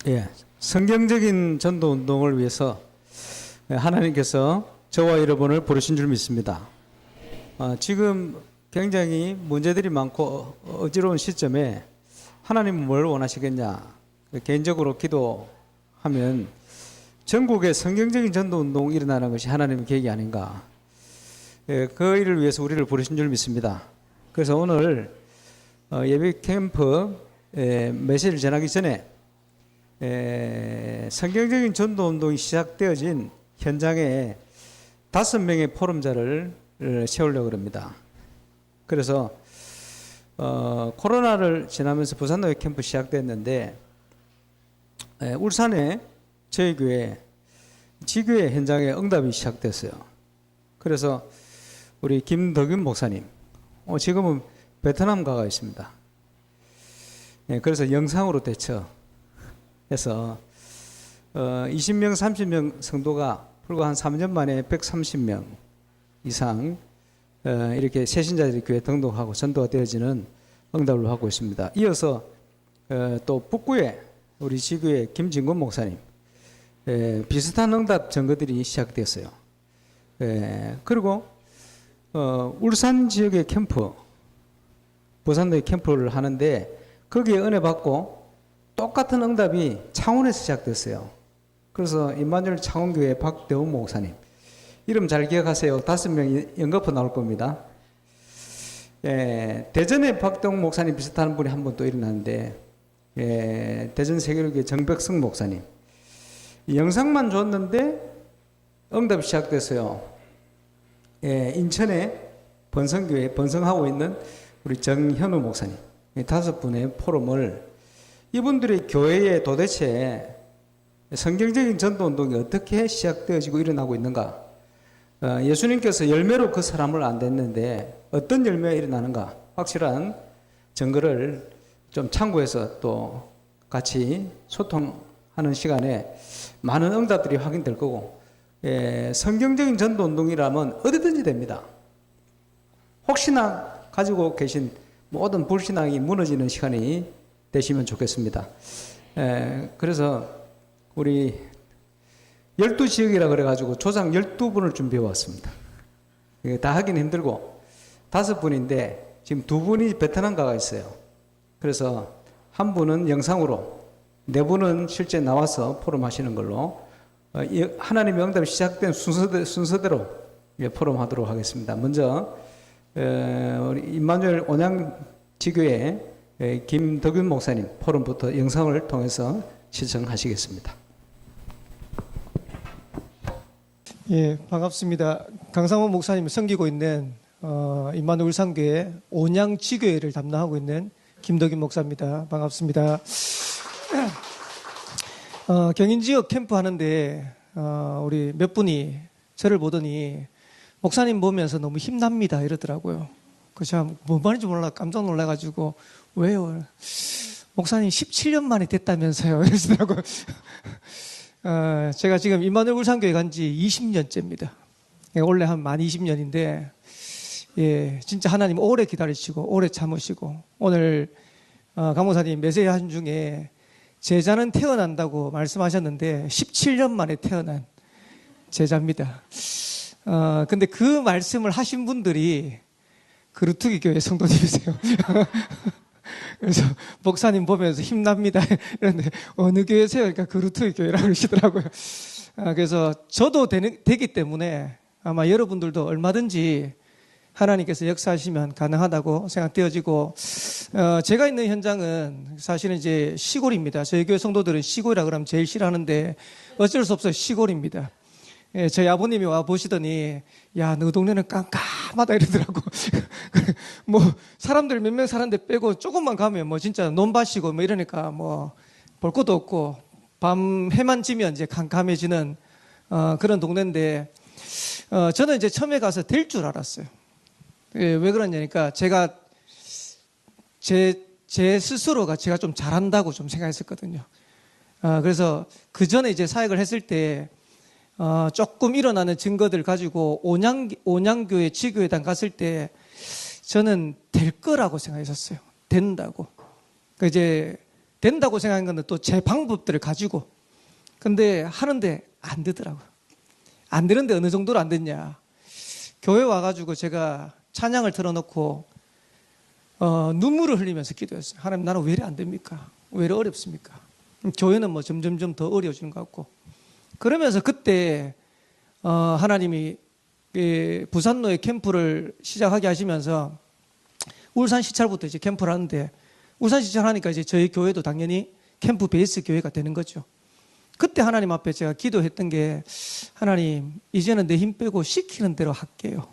예, 성경적인 전도 운동을 위해서 하나님께서 저와 여러분을 부르신 줄 믿습니다. 지금 굉장히 문제들이 많고 어지러운 시점에 하나님은 뭘 원하시겠냐? 개인적으로 기도하면 전국에 성경적인 전도 운동이 일어나는 것이 하나님의 계획이 아닌가? 그 일을 위해서 우리를 부르신 줄 믿습니다. 그래서 오늘 예배 캠프 메시지를 전하기 전에 성경적인 전도 운동이 시작되어진 현장에 5명의 포럼자를 세우려고 합니다. 그래서 코로나를 지나면서 부산노예 캠프 시작됐는데 울산에 저희 교회 지교회 현장에 응답이 시작됐어요. 그래서 우리 김덕윤 목사님 지금은 베트남 가가 있습니다. 그래서 영상으로 대처해서 20명, 30명 성도가 불과 한 3년 만에 130명 이상 이렇게 새신자들이 교회 등록하고 전도가 되어지는 응답을 하고 있습니다. 이어서 또 북구에 우리 지구의 김진곤 목사님 비슷한 응답 증거들이 시작됐어요. 그리고 울산 지역의 캠프, 부산도의 캠프를 하는데 거기에 은혜 받고 똑같은 응답이 창원에서 시작됐어요. 그래서 임마누엘 창원교회 박대훈 목사님 이름 잘 기억하세요. 5명이 연거푸 나올 겁니다. 대전에 박대훈 목사님 비슷한 분이 한 분 또 일어났는데 대전 세계교회 정백승 목사님 영상만 줬는데 응답이 시작됐어요. 인천에 번성교회 번성하고 있는 우리 정현우 목사님 5분의 포럼을 이분들의 교회에 도대체 성경적인 전도운동이 어떻게 시작되어지고 일어나고 있는가? 예수님께서 열매로 그 사람을 안 댔는데 어떤 열매가 일어나는가? 확실한 증거를 좀 참고해서 또 같이 소통하는 시간에 많은 응답들이 확인될 거고 성경적인 전도운동이라면 어디든지 됩니다. 혹시나 가지고 계신 모든 불신앙이 무너지는 시간이 되시면 좋겠습니다. 그래서 우리 12지역이라 그래가지고 조상 12분을 준비해 왔습니다. 다 하기는 힘들고 5분인데 지금 2분이 베트남 가가 있어요. 그래서 한 분은 영상으로 4분은 실제 나와서 포럼 하시는 걸로 하나님의 응답이 시작된 순서대로 포럼하도록 하겠습니다. 먼저 우리 임마누엘 온양 지교회 김덕윤 목사님 포럼부터 영상을 통해서 시청하시겠습니다. 예, 반갑습니다. 강상원 목사님을 섬기고 있는 임마누엘 울산교회 온양 지교회를 담당하고 있는 김덕윤 목사입니다. 반갑습니다. 경인 지역 캠프 하는데 우리 몇 분이 저를 보더니 목사님 보면서 너무 힘납니다 이러더라고요. 그래서 뭐 말인지 몰라 깜짝 놀라가지고 왜요? 목사님 17년 만에 됐다면서요 이러시더라고요. 제가 지금 임마누엘 울산교회 간 지 20년째입니다. 원래 한 만 20년인데 예, 진짜 하나님 오래 기다리시고 오래 참으시고 오늘 강목사님 메시지 하신 중에 제자는 태어난다고 말씀하셨는데 17년 만에 태어난 제자입니다. 근데 그 말씀을 하신 분들이 그루트기 교회 성도님이세요. 그래서 목사님 보면서 힘납니다. 그런데 어느 교회세요? 그러니까 그루트기 교회라고 그러시더라고요. 그래서 저도 되기 때문에 아마 여러분들도 얼마든지 하나님께서 역사하시면 가능하다고 생각되어지고 제가 있는 현장은 사실은 이제 시골입니다. 저희 교회 성도들은 시골이라 그러면 제일 싫어하는데 어쩔 수 없어요. 시골입니다. 저희 아버님이 와 보시더니 야, 너 동네는 깜깜하다 이러더라고. 뭐 사람들 몇 명 사는데 빼고 조금만 가면 뭐 진짜 논밭이고 뭐 이러니까 뭐 볼 것도 없고 밤 해만 지면 이제 깜깜해지는 그런 동네인데 저는 이제 처음에 가서 될 줄 알았어요. 왜 그러냐니까 제가 제 스스로가 제가 좀 잘한다고 좀 생각했었거든요. 그래서 그 전에 이제 사역을 했을 때 조금 일어나는 증거들 가지고 온양교회 지교회당 갔을 때 저는 될 거라고 생각했었어요. 된다고. 그러니까 이제 된다고 생각한 건 또 제 방법들을 가지고 근데 하는데 안 되더라고요. 안 되는데 어느 정도로 안 됐냐. 교회 와가지고 제가 찬양을 틀어놓고 눈물을 흘리면서 기도했어요. 하나님 나는 왜 이래 안 됩니까? 왜 이래 어렵습니까? 교회는 뭐 점점점 더 어려워지는 것 같고 그러면서 그때 하나님이 부산로에 캠프를 시작하게 하시면서 울산 시찰부터 이제 캠프를 하는데 울산 시찰하니까 이제 저희 교회도 당연히 캠프 베이스 교회가 되는 거죠. 그때 하나님 앞에 제가 기도했던 게 하나님 이제는 내 힘 빼고 시키는 대로 할게요.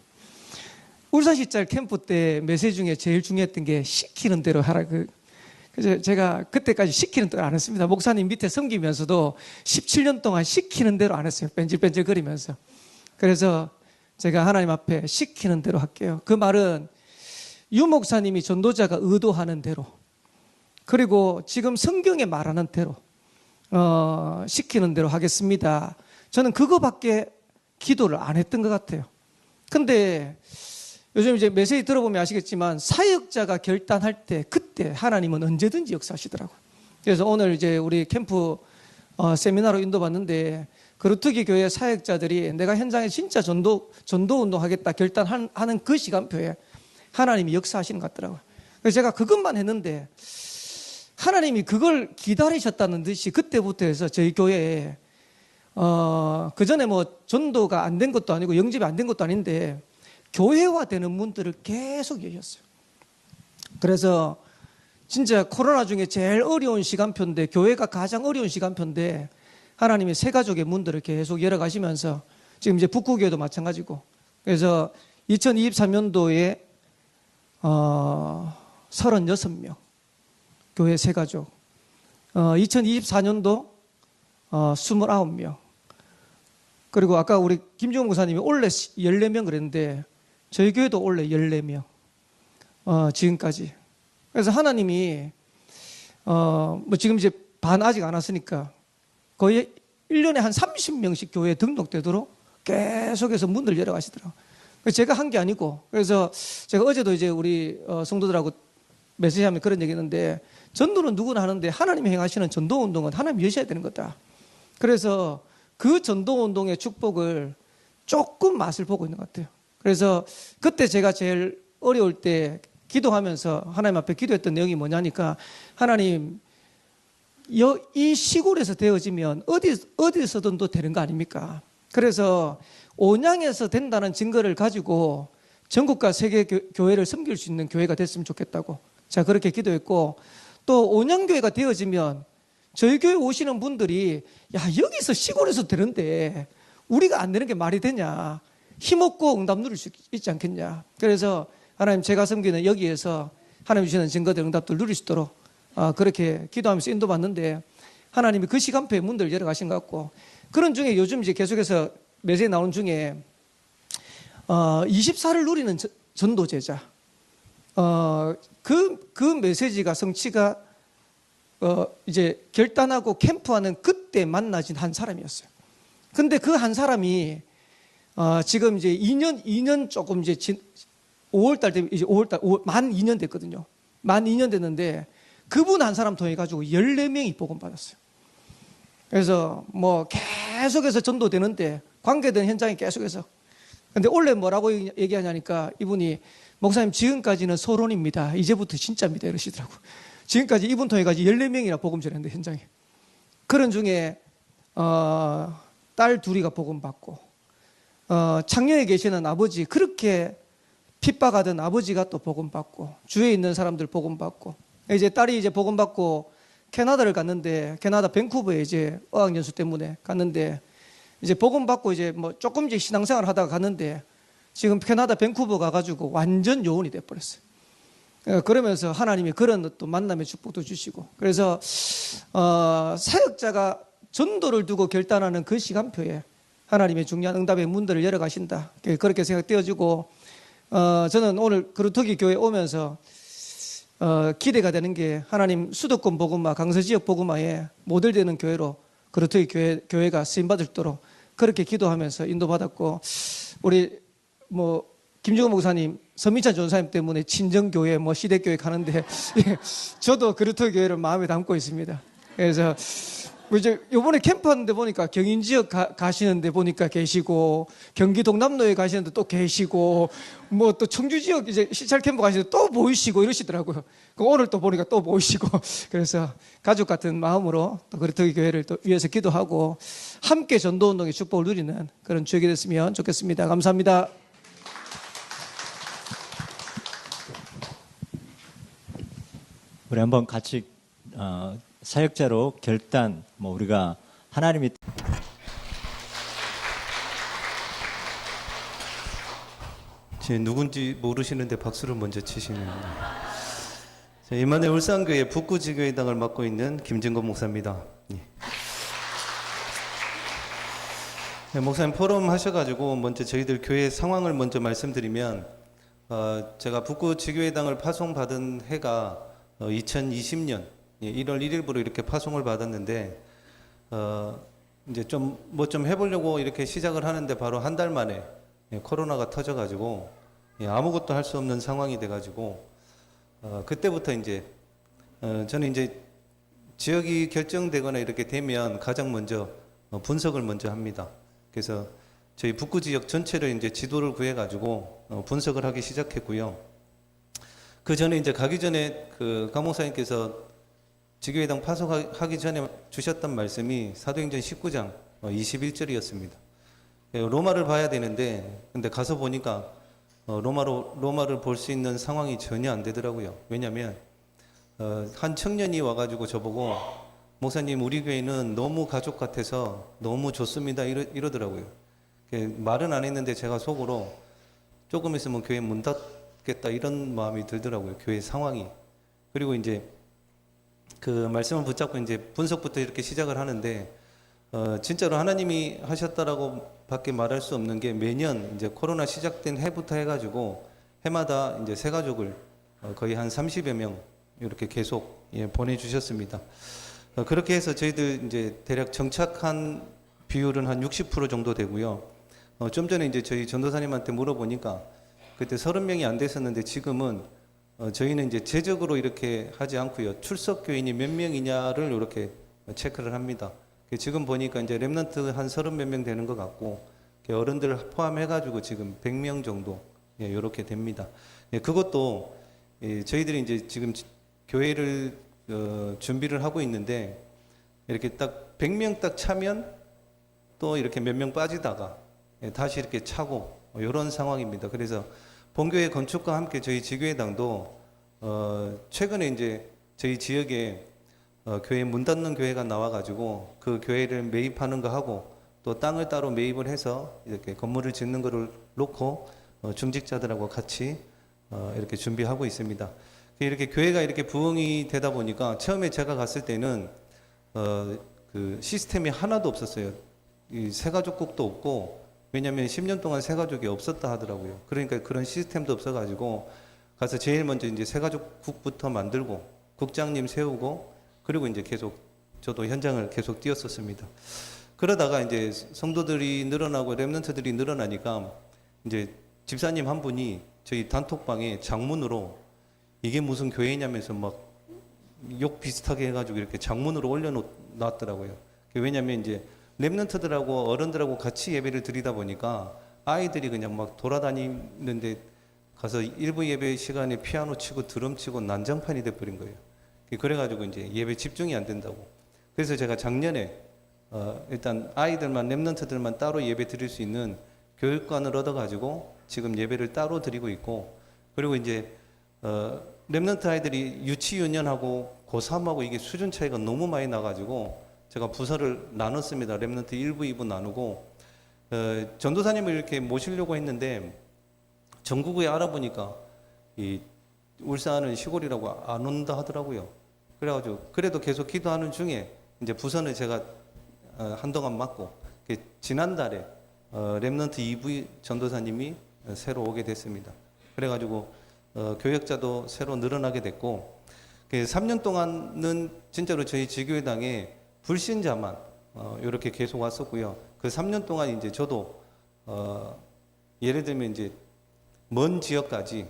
울산 시찰 캠프 때 메시지 중에 제일 중요했던 게 시키는 대로 하라. 그래서 제가 그때까지 시키는 대로 안 했습니다. 목사님 밑에 섬기면서도 17년 동안 시키는 대로 안 했어요. 뺀질뺀질 거리면서. 그래서 제가 하나님 앞에 시키는 대로 할게요. 그 말은 유 목사님이 전도자가 의도하는 대로 그리고 지금 성경에 말하는 대로 시키는 대로 하겠습니다. 저는 그거밖에 기도를 안 했던 것 같아요. 근데 요즘 이제 메시지 들어보면 아시겠지만 사역자가 결단할 때 그때 하나님은 언제든지 역사하시더라고요. 그래서 오늘 이제 우리 캠프 세미나로 인도받는데 그루트기 교회 사역자들이 내가 현장에 진짜 전도 운동하겠다 결단하는 그 시간표에 하나님이 역사하시는 것 같더라고요. 그래서 제가 그것만 했는데 하나님이 그걸 기다리셨다는 듯이 그때부터 해서 저희 교회에 그 전에 뭐 전도가 안 된 것도 아니고 영접이 안 된 것도 아닌데 교회화되는 문들을 계속 여셨어요. 그래서 진짜 코로나 중에 제일 어려운 시간표인데 교회가 가장 어려운 시간표인데 하나님이 새 가족의 문들을 계속 열어가시면서 지금 이제 북구교회도 마찬가지고 그래서 2023년도에 36명 교회 새 가족 2024년도 29명 그리고 아까 우리 김종훈 목사님이 올해 14명 그랬는데 저희 교회도 올해 14명 지금까지 그래서 하나님이 뭐 지금 이제 반 아직 안 왔으니까 거의 1년에 한 30명씩 교회에 등록되도록 계속해서 문을 열어가시더라고요. 제가 한 게 아니고 그래서 제가 어제도 이제 우리 성도들하고 메시지하면 그런 얘기 했는데 전도는 누구나 하는데 하나님이 행하시는 전도운동은 하나님이 여셔야 되는 거다. 그래서 그 전도운동의 축복을 조금 맛을 보고 있는 것 같아요. 그래서 그때 제가 제일 어려울 때 기도하면서 하나님 앞에 기도했던 내용이 뭐냐니까 하나님 이 시골에서 되어지면 어디서든 또 되는 거 아닙니까? 그래서 온양에서 된다는 증거를 가지고 전국과 세계 교회를 섬길 수 있는 교회가 됐으면 좋겠다고 제가 그렇게 기도했고 또 온양교회가 되어지면 저희 교회 오시는 분들이 야 여기서 시골에서 되는데 우리가 안 되는 게 말이 되냐 힘없고 응답 누릴 수 있지 않겠냐. 그래서 하나님 제가 섬기는 여기에서 하나님 주시는 증거들 응답들 누릴 수 있도록 그렇게 기도하면서 인도받는데 하나님이 그 시간표에 문들을 열어가신 것 같고 그런 중에 요즘 이제 계속해서 메시지 나오는 중에 24를 누리는 전도제자 그 메시지가 성취가 이제 결단하고 캠프하는 그때 만나진 한 사람이었어요. 근데 그 한 사람이 지금 이제 2년 조금 이제 5월달 되면 이제 5월달 만 2년 됐거든요. 만 2년 됐는데 그분 한 사람 통해 가지고 14명이 복음 받았어요. 그래서 뭐 계속해서 전도되는데 관계된 현장에 계속해서 근데 원래 뭐라고 얘기하냐니까 이분이 목사님 지금까지는 서론입니다. 이제부터 진짜입니다. 이러시더라고요. 지금까지 이분 통해 가지고 14명이나 복음 전했는데 현장에. 그런 중에 딸 둘이가 복음 받고 창녀에 계시는 아버지 그렇게 핍박하던 아버지가 또 복음 받고 주위에 있는 사람들 복음 받고 이제 딸이 이제 복음 받고 캐나다를 갔는데 캐나다 밴쿠버에 이제 어학연수 때문에 갔는데 이제 복음 받고 이제 뭐 조금씩 신앙생활 하다가 갔는데 지금 캐나다 밴쿠버 가가지고 완전 요원이 돼버렸어요. 그러면서 하나님이 그런 또 만남의 축복도 주시고 그래서 사역자가 전도를 두고 결단하는 그 시간표에 하나님의 중요한 응답의 문들을 열어가신다. 그렇게 생각되어지고 저는 오늘 그루터기 교회 오면서 기대가 되는 게 하나님 수도권 복음화 강서지역 복음화에 모델되는 교회로 그루터기 교회가 쓰임받을 수 있도록 그렇게 기도하면서 인도받았고 우리 뭐 김종호 목사님 서민찬 전사님 때문에 친정교회, 뭐 시대교회 가는데 예, 저도 그루터 교회를 마음에 담고 있습니다. 그래서 뭐 이제 요번에 캠프하는데 보니까 경인 지역 가시는데 보니까 계시고 경기 동남로에 가시는데 또 계시고 뭐 또 청주 지역 이제 시찰 캠프 가시는데 또 보이시고 이러시더라고요. 오늘 또 보니까 또 보이시고 그래서 가족 같은 마음으로 또 그루터 교회를 또 위해서 기도하고 함께 전도운동의 축복을 누리는 그런 주역이 됐으면 좋겠습니다. 감사합니다. 우리 한번 같이 사역자로 결단, 우리가 하나님이 제 누군지 모르시는데 박수를 먼저 치시네요. 이만희 울산교회 북구지교회당을 맡고 있는 김진건 목사입니다. 예. 네, 목사님 포럼 하셔가지고 먼저 저희들 교회 상황을 먼저 말씀드리면 제가 북구지교회당을 파송받은 해가 2020년 1월 1일부로 이렇게 파송을 받았는데 이제 좀 해보려고 이렇게 시작을 하는데 바로 한 달 만에 코로나가 터져가지고 아무것도 할 수 없는 상황이 돼가지고 그때부터 이제 저는 이제 지역이 결정되거나 이렇게 되면 가장 먼저 분석을 먼저 합니다. 그래서 저희 북구 지역 전체를 이제 지도를 구해가지고 분석을 하기 시작했고요. 그 전에 이제 가기 전에 그 강목사님께서 지교회당 파송하기 전에 주셨던 말씀이 사도행전 19장 21절이었습니다. 로마를 봐야 되는데 근데 가서 보니까 로마를 볼 수 있는 상황이 전혀 안 되더라고요. 왜냐하면 한 청년이 와가지고 저보고 목사님 우리 교회는 너무 가족 같아서 너무 좋습니다 이러더라고요. 말은 안 했는데 제가 속으로 조금 있으면 교회 문 닫겠다 이런 마음이 들더라고요. 교회 상황이. 그리고 이제 그 말씀을 붙잡고 이제 분석부터 이렇게 시작을 하는데 진짜로 하나님이 하셨다라고 밖에 말할 수 없는 게 매년 이제 코로나 시작된 해부터 해가지고 해마다 이제 새 가족을 거의 한 30여 명 이렇게 계속 보내주셨습니다. 그렇게 해서 저희들 이제 대략 정착한 비율은 한 60% 정도 되고요. 좀 전에 이제 저희 전도사님한테 물어보니까 그때 30명이 안 됐었는데 지금은 저희는 이제 제적으로 이렇게 하지 않고요. 출석 교인이 몇 명이냐를 이렇게 체크를 합니다. 지금 보니까 이제 랩런트 한 30몇 명 되는 것 같고 어른들 포함해가지고 지금 100명 정도 이렇게 됩니다. 그것도 저희들이 이제 지금 교회를 준비를 하고 있는데 이렇게 딱 100명 딱 차면 또 이렇게 몇 명 빠지다가 다시 이렇게 차고 이런 상황입니다. 그래서 본교회 건축과 함께 저희 지교회당도 최근에 이제 저희 지역에 교회 문 닫는 교회가 나와가지고 그 교회를 매입하는 거 하고 또 땅을 따로 매입을 해서 이렇게 건물을 짓는 거를 놓고 중직자들하고 같이 이렇게 준비하고 있습니다. 이렇게 교회가 이렇게 부흥이 되다 보니까 처음에 제가 갔을 때는 그 시스템이 하나도 없었어요. 이 새가족국도 없고 왜냐하면 10년 동안 새가족이 없었다 하더라고요. 그러니까 그런 시스템도 없어가지고 가서 제일 먼저 이제 새가족국부터 만들고 국장님 세우고 그리고 이제 계속 저도 현장을 계속 뛰었었습니다. 그러다가 이제 성도들이 늘어나고 렘넌트들이 늘어나니까 이제 집사님 한 분이 저희 단톡방에 장문으로 이게 무슨 교회냐면서 막 욕 비슷하게 해가지고 이렇게 장문으로 올려놨더라고요. 왜냐하면 이제 렘넌트들하고 어른들하고 같이 예배를 드리다 보니까 아이들이 그냥 막 돌아다니는데 가서 일부 예배 시간에 피아노 치고 드럼 치고 난장판이 돼버린 거예요. 그래가지고 이제 예배 집중이 안 된다고. 그래서 제가 작년에 일단 아이들만 렘넌트들만 따로 예배 드릴 수 있는 교육관을 얻어가지고 지금 예배를 따로 드리고 있고 그리고 이제 렘넌트 아이들이 유치유년하고 고3하고 이게 수준 차이가 너무 많이 나가지고 제가 부서를 나눴습니다. 렘넌트 1부, 2부 나누고 전도사님을 이렇게 모시려고 했는데 전국에 알아보니까 이 울산은 시골이라고 안 온다 하더라고요. 그래가지고 그래도 계속 기도하는 중에 이제 부서는 제가 한동안 맡고 지난달에 렘넌트 2부 전도사님이 새로 오게 됐습니다. 그래가지고 교역자도 새로 늘어나게 됐고 3년 동안은 진짜로 저희 지교회당에 불신자만 이렇게 계속 왔었고요. 그 3년 동안 이제 저도 예를 들면 이제 먼 지역까지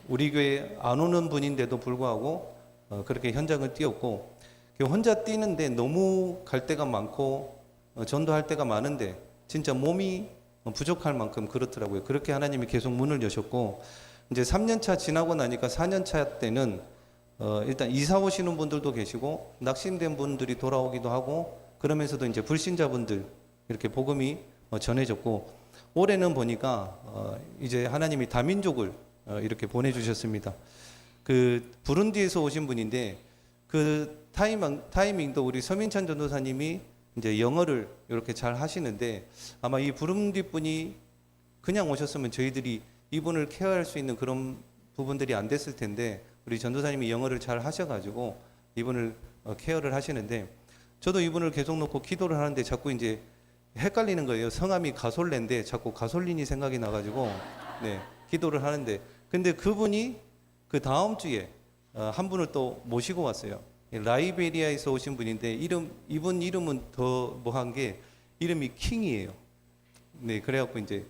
우리 교회 안 오는 분인데도 불구하고 그렇게 현장을 뛰었고, 혼자 뛰는데 너무 갈 데가 많고 전도할 때가 많은데 진짜 몸이 부족할 만큼 그렇더라고요. 그렇게 하나님이 계속 문을 여셨고, 이제 3년차 지나고 나니까 4년차 때는 일단 이사 오시는 분들도 계시고 낙심된 분들이 돌아오기도 하고, 그러면서도 이제 불신자분들 이렇게 복음이 전해졌고, 올해는 보니까 이제 하나님이 다민족을 이렇게 보내주셨습니다. 그 부룬디에서 오신 분인데 그 타이밍도 우리 서민찬 전도사님이 이제 영어를 이렇게 잘 하시는데, 아마 이 부룬디 분이 그냥 오셨으면 저희들이 이분을 케어할 수 있는 그런 부분들이 안 됐을 텐데, 우리 전도사님이 영어를 잘 하셔가지고 이분을 케어를 하시는데, 저도 이분을 계속 놓고 기도를 하는데 자꾸 이제 헷갈리는 거예요. 성함이 가솔레인데 자꾸 가솔린이 생각이 나가지고 네, 기도를 하는데, 근데 그분이 그 다음 주에 한 분을 또 모시고 왔어요. 라이베리아에서 오신 분인데 이분 이름은 더 뭐한 게 이름이 킹이에요. 네, 그래갖고 이제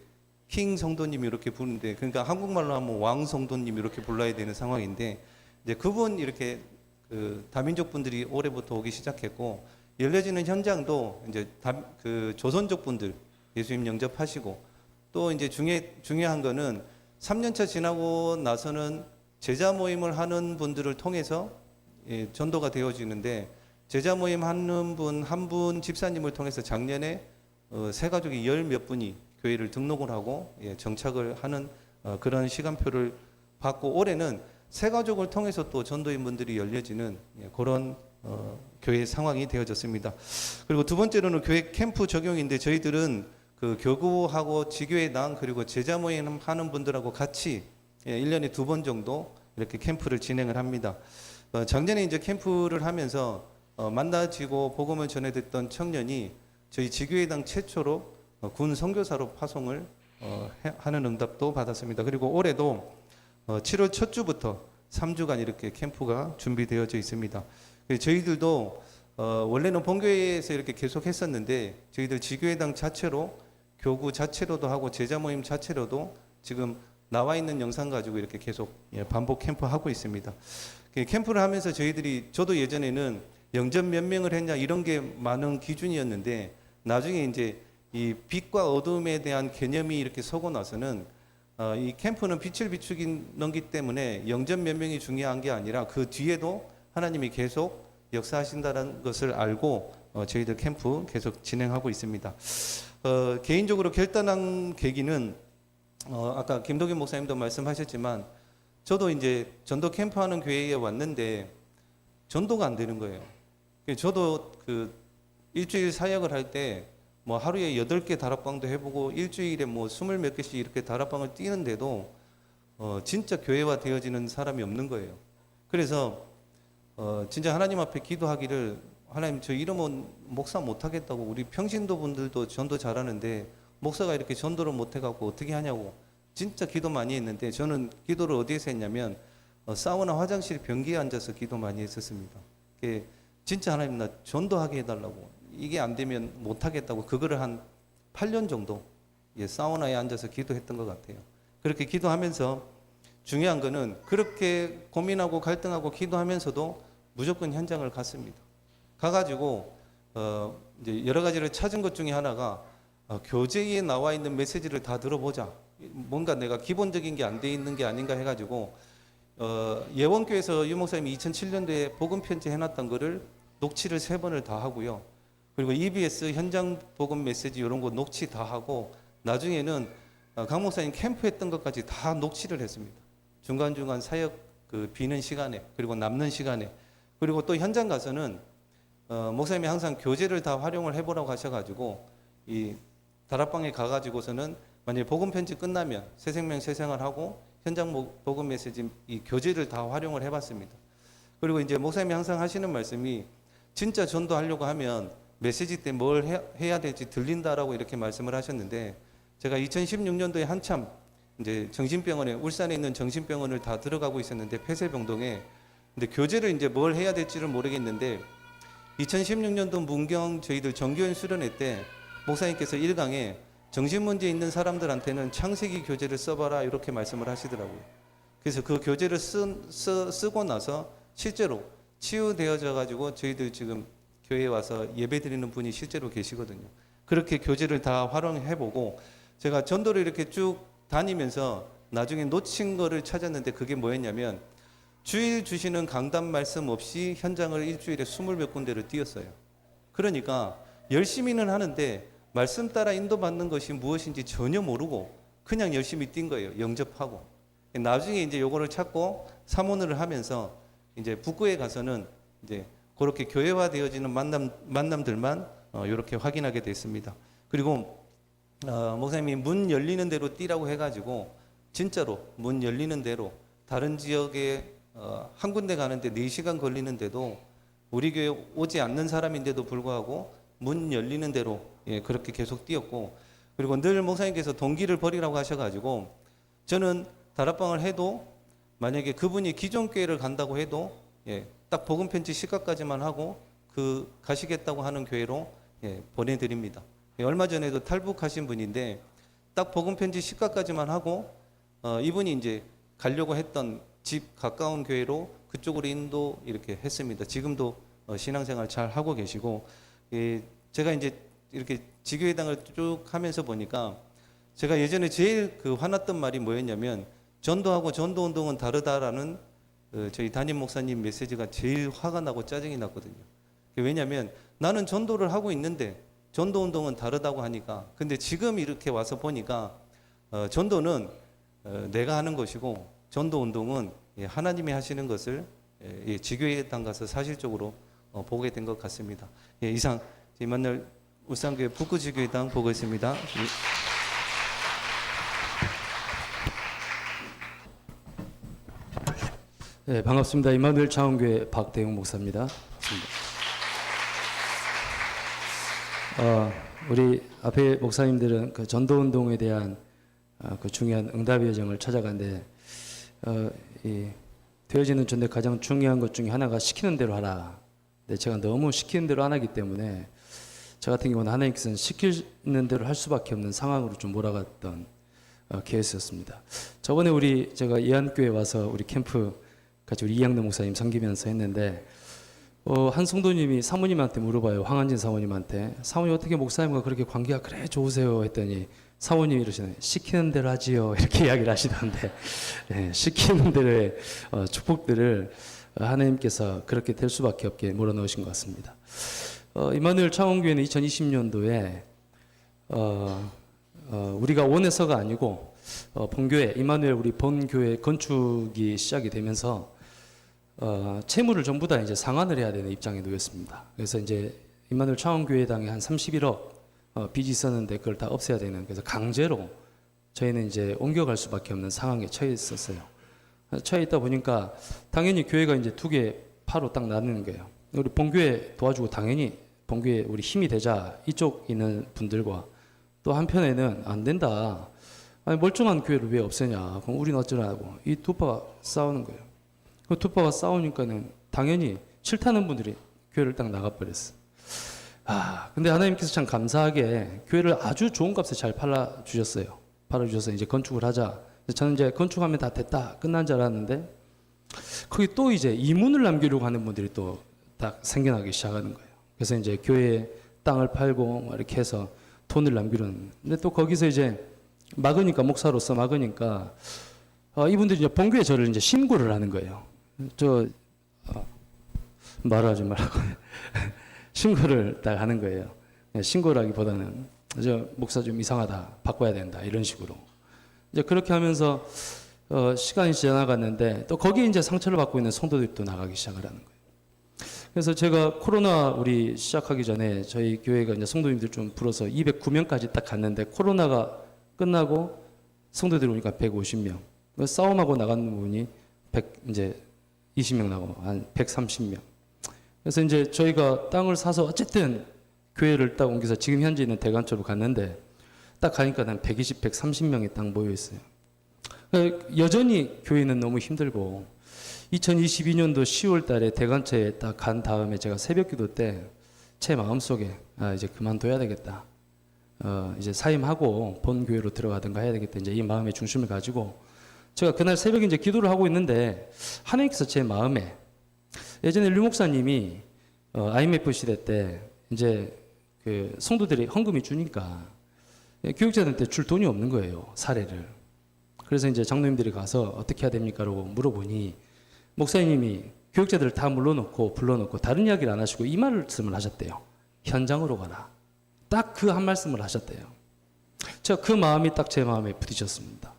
킹 성도님 이렇게 부르는데, 그러니까 한국말로 하면 왕 성도님 이렇게 불러야 되는 상황인데, 이제 그분 이렇게 그 다민족 분들이 올해부터 오기 시작했고, 열려지는 현장도 이제 그 조선족 분들 예수님 영접하시고, 또 이제 중요한 거는 3년차 지나고 나서는 제자 모임을 하는 분들을 통해서 전도가 되어지는데, 제자 모임 하는 분 한 분 집사님을 통해서 작년에 새 가족이 10몇 분이 교회를 등록을 하고 정착을 하는 그런 시간표를 받고, 올해는 새 가족을 통해서 또 전도인분들이 열려지는 그런 교회 상황이 되어졌습니다. 그리고 두 번째로는 교회 캠프 적용인데, 저희들은 그 교구하고 지교회당 그리고 제자 모임 하는 분들하고 같이 1년에 2번 정도 이렇게 캠프를 진행을 합니다. 작년에 이제 캠프를 하면서 만나지고 복음을 전해듣던 청년이 저희 지교회당 최초로 군 선교사로 파송을 하는 응답도 받았습니다. 그리고 올해도 7월 첫 주부터 3주간 이렇게 캠프가 준비되어져 있습니다. 저희들도 원래는 본교회에서 이렇게 계속 했었는데, 저희들 지교회당 자체로 교구 자체로도 하고 제자 모임 자체로도 지금 나와 있는 영상 가지고 이렇게 계속 반복 캠프 하고 있습니다. 캠프를 하면서 저도 예전에는 영접 몇 명을 했냐 이런 게 많은 기준이었는데, 나중에 이제 이 빛과 어둠에 대한 개념이 이렇게 서고 나서는 이 캠프는 빛을 비추기 넘기 때문에 영접 몇 명이 중요한 게 아니라 그 뒤에도 하나님이 계속 역사하신다는 것을 알고 저희들 캠프 계속 진행하고 있습니다. 개인적으로 결단한 계기는 아까 김도균 목사님도 말씀하셨지만, 저도 이제 전도 캠프하는 교회에 왔는데 전도가 안 되는 거예요. 저도 그 일주일 사역을 할 때 뭐 하루에 8개 다락방도 해보고 일주일에 뭐 20몇 개씩 이렇게 다락방을 뛰는데도 진짜 교회화 되어지는 사람이 없는 거예요. 그래서 진짜 하나님 앞에 기도하기를, 하나님 저 이러면 목사 못하겠다고, 우리 평신도 분들도 전도 잘하는데 목사가 이렇게 전도를 못해갖고 어떻게 하냐고 진짜 기도 많이 했는데, 저는 기도를 어디에서 했냐면 사우나 화장실 변기에 앉아서 기도 많이 했었습니다. 진짜 하나님 나 전도하게 해달라고, 이게 안 되면 못하겠다고, 그거를 한 8년 정도 사우나에 앉아서 기도했던 것 같아요. 그렇게 기도하면서 중요한 거는 그렇게 고민하고 갈등하고 기도하면서도 무조건 현장을 갔습니다. 가가지고 이제 여러 가지를 찾은 것 중에 하나가 교재에 나와 있는 메시지를 다 들어보자. 뭔가 내가 기본적인 게 안 돼 있는 게 아닌가 해가지고 예원교에서 유 목사님이 2007년도에 복음 편지 해놨던 거를 녹취를 3번을 다 하고요. 그리고 EBS 현장 복음 메시지 이런 거 녹취 다 하고, 나중에는 강 목사님 캠프 했던 것까지 다 녹취를 했습니다. 중간중간 사역 그 비는 시간에, 그리고 남는 시간에, 그리고 또 현장 가서는 목사님이 항상 교재를 다 활용을 해보라고 하셔가지고, 이 다락방에 가가지고서는 만약에 복음 편지 끝나면 새생명 새생활하고 현장 복음 메시지 이 교재를 다 활용을 해봤습니다. 그리고 이제 목사님이 항상 하시는 말씀이, 진짜 전도하려고 하면 메시지 때 뭘 해야 될지 들린다라고 이렇게 말씀을 하셨는데, 제가 2016년도에 한참 이제 정신병원에, 울산에 있는 정신병원을 다 들어가고 있었는데, 폐쇄병동에. 근데 교재를 이제 뭘 해야 될지를 모르겠는데, 2016년도 문경 저희들 정교연 수련회 때 목사님께서 1강에 정신 문제 있는 사람들한테는 창세기 교재를 써봐라 이렇게 말씀을 하시더라고요. 그래서 그 교재를 쓰고 나서 실제로 치유되어져 가지고 저희들 지금 교회에 와서 예배 드리는 분이 실제로 계시거든요. 그렇게 교재를 다 활용해보고 제가 전도를 이렇게 쭉 다니면서 나중에 놓친 거를 찾았는데 그게 뭐였냐면 주일 주시는 강단 말씀 없이 현장을 일주일에 20몇 군데를 뛰었어요. 그러니까 열심히는 하는데 말씀 따라 인도받는 것이 무엇인지 전혀 모르고 그냥 열심히 뛴 거예요. 영접하고. 나중에 이제 요거를 찾고 사모를 하면서 이제 북구에 가서는 이제 그렇게 교회화 되어지는 만남들만 이렇게 확인하게 됐습니다. 그리고 목사님이 문 열리는 대로 뛰라고 해가지고 진짜로 문 열리는 대로 다른 지역에 한 군데 가는데 4시간 걸리는데도 우리 교회 오지 않는 사람인데도 불구하고 문 열리는 대로 그렇게 계속 뛰었고, 그리고 늘 목사님께서 동기를 버리라고 하셔가지고 저는 다락방을 해도 만약에 그분이 기존 교회를 간다고 해도 딱 복음 편지 시가까지만 하고 그 가시겠다고 하는 교회로 보내드립니다. 얼마 전에도 탈북하신 분인데 딱 복음 편지 시가까지만 하고 이분이 이제 가려고 했던 집 가까운 교회로 그쪽으로 인도 이렇게 했습니다. 지금도 신앙생활 잘 하고 계시고, 제가 이제 이렇게 지교회당을 쭉 하면서 보니까 제가 예전에 제일 화났던 말이 뭐였냐면 전도하고 전도운동은 다르다라는 저희 담임 목사님 메시지가 제일 화가 나고 짜증이 났거든요. 왜냐하면 나는 전도를 하고 있는데 전도운동은 다르다고 하니까, 근데 지금 이렇게 와서 보니까 전도는 내가 하는 것이고 전도운동은 하나님이 하시는 것을 지교회당 가서 사실적으로 보게 된 것 같습니다. 이상 이만날 울산교회 북구지교회당 보고 있습니다. 네, 반갑습니다. 임마누엘 창원교회 박대웅 목사입니다. 우리 앞에 목사님들은 그 전도운동에 대한 그 중요한 응답의 여정을 찾아가는데 이 되어지는 전도의 가장 중요한 것 중에 하나가 시키는 대로 하라. 근데 제가 너무 시키는 대로 안 하기 때문에 저 같은 경우는 하나님께서는 시키는 대로 할 수밖에 없는 상황으로 좀 몰아갔던 케이스였습니다. 저번에 제가 예안교회 와서 우리 캠프 같이 우리 이양래 목사님 섬기면서 했는데 한 성도님이 사모님한테 물어봐요. 황한진 사모님한테. 사모님 어떻게 목사님과 그렇게 관계가 그래 좋으세요? 했더니 사모님이 이러시네. 시키는 대로 하지요. 이렇게 이야기를 하시던데 시키는 대로의 축복들을 하나님께서 그렇게 될 수밖에 없게 몰아넣으신 것 같습니다. 임마누엘 창원교회는 2020년도에 우리가 원해서가 아니고 본교회 임마누엘 우리 본교회 건축이 시작이 되면서 채무를 전부 다 이제 상환을 해야 되는 입장에 놓였습니다. 그래서 이제 임마누엘 창원교회당에 한 31억 빚이 있었는데 그걸 다 없애야 되는, 그래서 강제로 저희는 이제 옮겨갈 수밖에 없는 상황에 처해 있었어요. 처해 있다 보니까 당연히 교회가 이제 2개 파로 딱 나누는 거예요. 우리 본교회 도와주고 당연히 본교회 우리 힘이 되자 이쪽 있는 분들과, 또 한편에는 안 된다. 아니 멀쩡한 교회를 왜 없애냐. 그럼 우리는 어쩌라고. 이 두 파가 싸우는 거예요. 그 두 파가 싸우니까는 당연히 싫다는 분들이 교회를 딱 나가버렸어. 근데 하나님께서 참 감사하게 교회를 아주 좋은 값에 잘 팔아주셨어요. 팔아주셔서 이제 건축을 하자. 저는 이제 건축하면 다 됐다. 끝난 줄 알았는데 거기 또 이제 이문을 남기려고 하는 분들이 또 딱 생겨나기 시작하는 거예요. 그래서 이제 교회 땅을 팔고 이렇게 해서 돈을 남기려는. 근데 또 거기서 이제 막으니까, 목사로서 막으니까 이분들이 이제 본교에 저를 이제 신고를 하는 거예요. 말하지 말라고 신고를 딱 하는 거예요. 신고라기보다는 저 목사 좀 이상하다, 바꿔야 된다 이런 식으로. 이제 그렇게 하면서 시간이 지나갔는데 또 거기에 이제 상처를 받고 있는 성도들이 또 나가기 시작을 하는 거예요. 그래서 제가 코로나 우리 시작하기 전에 저희 교회가 이제 성도님들 좀 불어서 209명까지 딱 갔는데 코로나가 끝나고 성도들이 오니까 150명. 싸움하고 나가는 분이 이제 20명 나가고 한 130명. 그래서 이제 저희가 땅을 사서 어쨌든 교회를 딱 옮겨서 지금 현재 있는 대관초로 갔는데 딱 가니까 한 120, 130명이 딱 모여 있어요. 여전히 교회는 너무 힘들고 2022년도 10월 달에 대관초에 딱 간 다음에 제가 새벽 기도 때 제 마음속에 이제 그만둬야 되겠다. 이제 사임하고 본교회로 들어가든가 해야 되겠다. 이제 이 마음의 중심을 가지고 제가 그날 새벽에 이제 기도를 하고 있는데 하나님께서 제 마음에 예전에 류 목사님이 IMF 시대 때 이제 그 성도들이 헌금이 주니까 교육자들한테 줄 돈이 없는 거예요. 사례를. 그래서 이제 장로님들이 가서 어떻게 해야 됩니까? 라고 물어보니 목사님이 교육자들을 다 불러놓고 다른 이야기를 안 하시고 이 말씀을 하셨대요. 현장으로 가라. 딱 그 한 말씀을 하셨대요. 제가 그 마음이 딱 제 마음에 부딪혔습니다.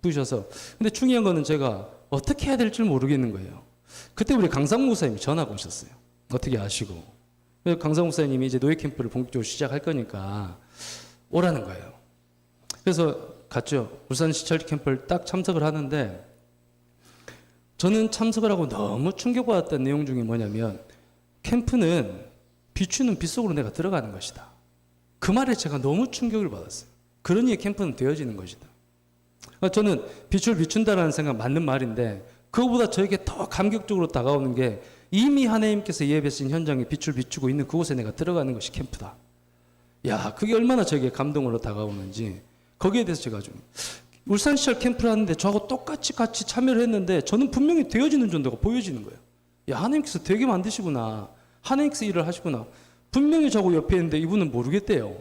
부딪혀서 근데 중요한 거는 제가 어떻게 해야 될지 모르겠는 거예요. 그때 우리 강상 목사님이 전화가 오셨어요. 어떻게 아시고. 그래서 강상 목사님이 이제 노예 캠프를 본격적으로 시작할 거니까 오라는 거예요. 그래서 갔죠. 울산 시철 캠프를 딱 참석을 하는데 저는 참석을 하고 너무 충격받았던 내용 중에 뭐냐면 캠프는 비추는 빛 속으로 내가 들어가는 것이다. 그 말에 제가 너무 충격을 받았어요. 그러니 캠프는 되어지는 것이다. 저는 빛을 비춘다라는 생각 맞는 말인데 그거보다 저에게 더 감격적으로 다가오는 게 이미 하나님께서 예배신 현장에 빛을 비추고 있는 그곳에 내가 들어가는 것이 캠프다. 야, 그게 얼마나 저에게 감동으로 다가오는지 거기에 대해서 제가 좀 울산시절 캠프를 하는데 저하고 똑같이 같이 참여를 했는데 저는 분명히 되어지는 존재가 보여지는 거예요. 야, 하나님께서 되게 만드시구나. 하나님께서 일을 하시구나. 분명히 저하고 옆에 있는데 이분은 모르겠대요.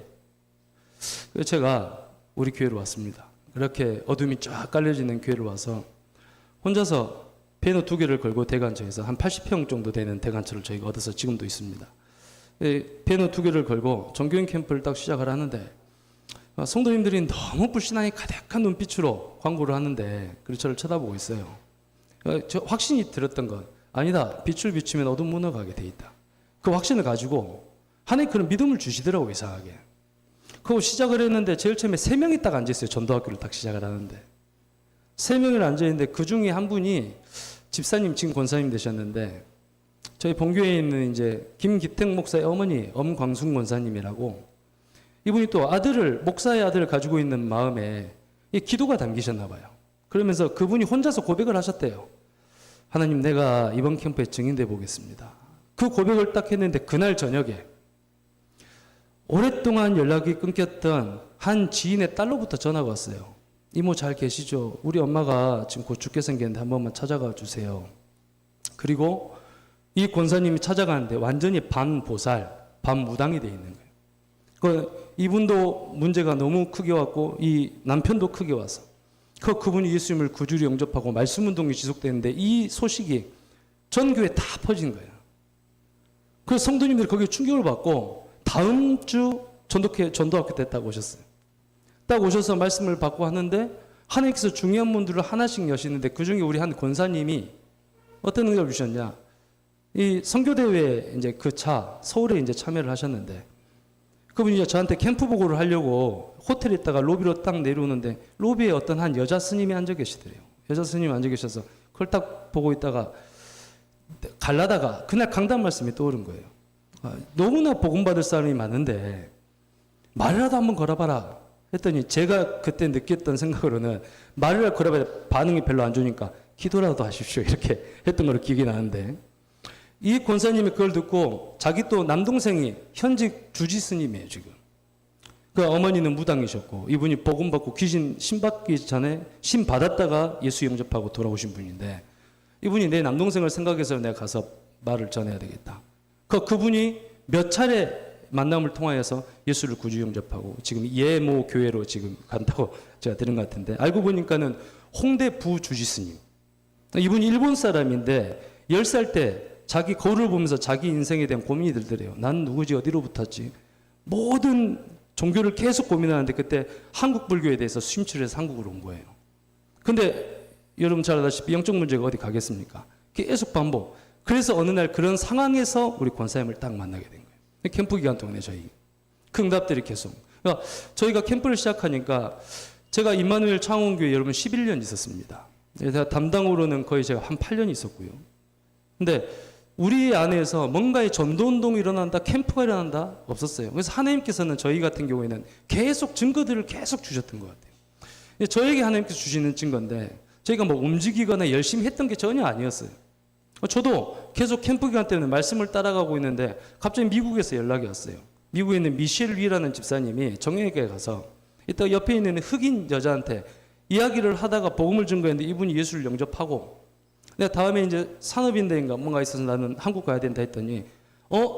그래서 제가 우리 교회로 왔습니다. 그렇게 어둠이 쫙 깔려지는 교회를 와서 혼자서 배너 2개를 걸고 대관처에서 한 80평 정도 되는 대관처를 저희가 얻어서 지금도 있습니다. 배너 2개를 걸고 종교인 캠프를 딱 시작을 하는데 성도님들이 너무 불신앙이 가득한 눈빛으로 광고를 하는데 그래서 저를 쳐다보고 있어요. 저 확신이 들었던 건 아니다. 빛을 비추면 어둠 무너가게 돼 있다. 그 확신을 가지고 하나님 그런 믿음을 주시더라고요. 이상하게. 그거 시작을 했는데 제일 처음에 3명이 딱 앉아있어요. 전도학교를 딱 시작을 하는데 3명이 앉아있는데 그 중에 한 분이 집사님 지금 권사님 되셨는데 저희 본교회에 있는 이제 김기택 목사의 어머니 엄광숙 권사님이라고 이분이 또 아들을 목사의 아들을 가지고 있는 마음에 이 기도가 담기셨나 봐요. 그러면서 그분이 혼자서 고백을 하셨대요. 하나님 내가 이번 캠프에 증인돼 보겠습니다. 그 고백을 딱 했는데 그날 저녁에 오랫동안 연락이 끊겼던 한 지인의 딸로부터 전화가 왔어요. 이모 잘 계시죠? 우리 엄마가 지금 곧 죽게 생겼는데 한 번만 찾아가 주세요. 그리고 이 권사님이 찾아가는데 완전히 반보살, 반무당이 돼 있는 거예요. 이분도 문제가 너무 크게 왔고 이 남편도 크게 와서 그분이 예수님을 구주로 영접하고 말씀 운동이 지속되는데 이 소식이 전 교회에 다 퍼진 거예요. 그래서 성도님들이 거기에 충격을 받고 다음 주 전도학교 때 딱 오셨어요. 딱 오셔서 말씀을 받고 하는데 하나님께서 중요한 문들을 하나씩 여시는데 그 중에 우리 한 권사님이 어떤 응답을 주셨냐? 이 선교대회 이제 그 차 서울에 이제 참여를 하셨는데 그분이 저한테 캠프 보고를 하려고 호텔에 있다가 로비로 딱 내려오는데 로비에 어떤 한 여자 스님이 앉아 계시더래요. 여자 스님이 앉아 계셔서 그걸 딱 보고 있다가 갈라다가 그날 강단 말씀이 떠오른 거예요. 너무나 복음받을 사람이 많은데 말이라도 한번 걸어봐라 했더니 제가 그때 느꼈던 생각으로는 말을 걸어봐야 반응이 별로 안 좋으니까 기도라도 하십시오 이렇게 했던 걸로 기억이 나는데 이 권사님이 그걸 듣고 자기 또 남동생이 현직 주지 스님이에요 지금. 그 어머니는 무당이셨고 이분이 복음 받고 귀신 신 받기 전에 신 받았다가 예수 영접하고 돌아오신 분인데 이분이 내 남동생을 생각해서 내가 가서 말을 전해야 되겠다. 그분이 몇 차례 만남을 통하여서 예수를 구주 영접하고 지금 예모 교회로 지금 간다고 제가 들은 것 같은데 알고 보니까는 홍대 부주지 스님. 이분이 일본 사람인데 10살 때 자기 거울을 보면서 자기 인생에 대한 고민이 들더래요. 난 누구지 어디로 붙었지. 모든 종교를 계속 고민하는데 그때 한국 불교에 대해서 심취해서 한국으로 온 거예요. 근데 여러분 잘 아다시피 영적 문제가 어디 가겠습니까? 계속 반복. 그래서 어느 날 그런 상황에서 우리 권사님을 딱 만나게 된 거예요. 캠프 기간 동안에 저희 그 응답들이 계속. 그러니까 저희가 캠프를 시작하니까 제가 임마누엘 창원교회 여러분 11년 있었습니다. 제가 담당으로는 거의 제가 한 8년 있었고요. 근데 우리 안에서 뭔가의 전도운동이 일어난다, 캠프가 일어난다 없었어요. 그래서 하나님께서는 저희 같은 경우에는 계속 증거들을 계속 주셨던 것 같아요. 저에게 하나님께서 주시는 증거인데 저희가 뭐 움직이거나 열심히 했던 게 전혀 아니었어요. 저도 계속 캠프 기간 때문에 말씀을 따라가고 있는데 갑자기 미국에서 연락이 왔어요. 미국에 있는 미셸 위라는 집사님이 정형외과에 가서 이따 옆에 있는 흑인 여자한테 이야기를 하다가 복음을 증거했는데 이분이 예수를 영접하고, 내가 다음에 이제 산업인대인가 뭔가 있어서 나는 한국 가야 된다 했더니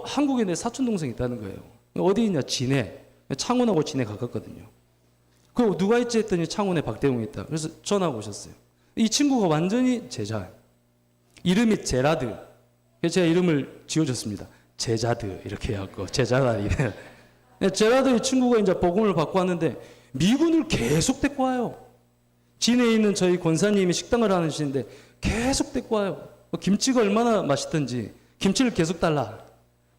한국에 내 사촌 동생이 있다는 거예요. 어디 있냐? 진해. 창원하고 진해 가깝거든요. 그 누가 있지 했더니 창원에 박대웅이 있다. 그래서 전화가 오셨어요. 이 친구가 완전히 제자예요. 이름이 제라드. 그래서 제가 이름을 지어줬습니다. 제자드 이렇게 해갖고 제자다. 제라드 이 친구가 이제 복음을 받고 왔는데 미군을 계속 데리고 와요. 진해에 있는 저희 권사님이 식당을 하시는데 계속 데리고 와요. 김치가 얼마나 맛있던지 김치를 계속 달라.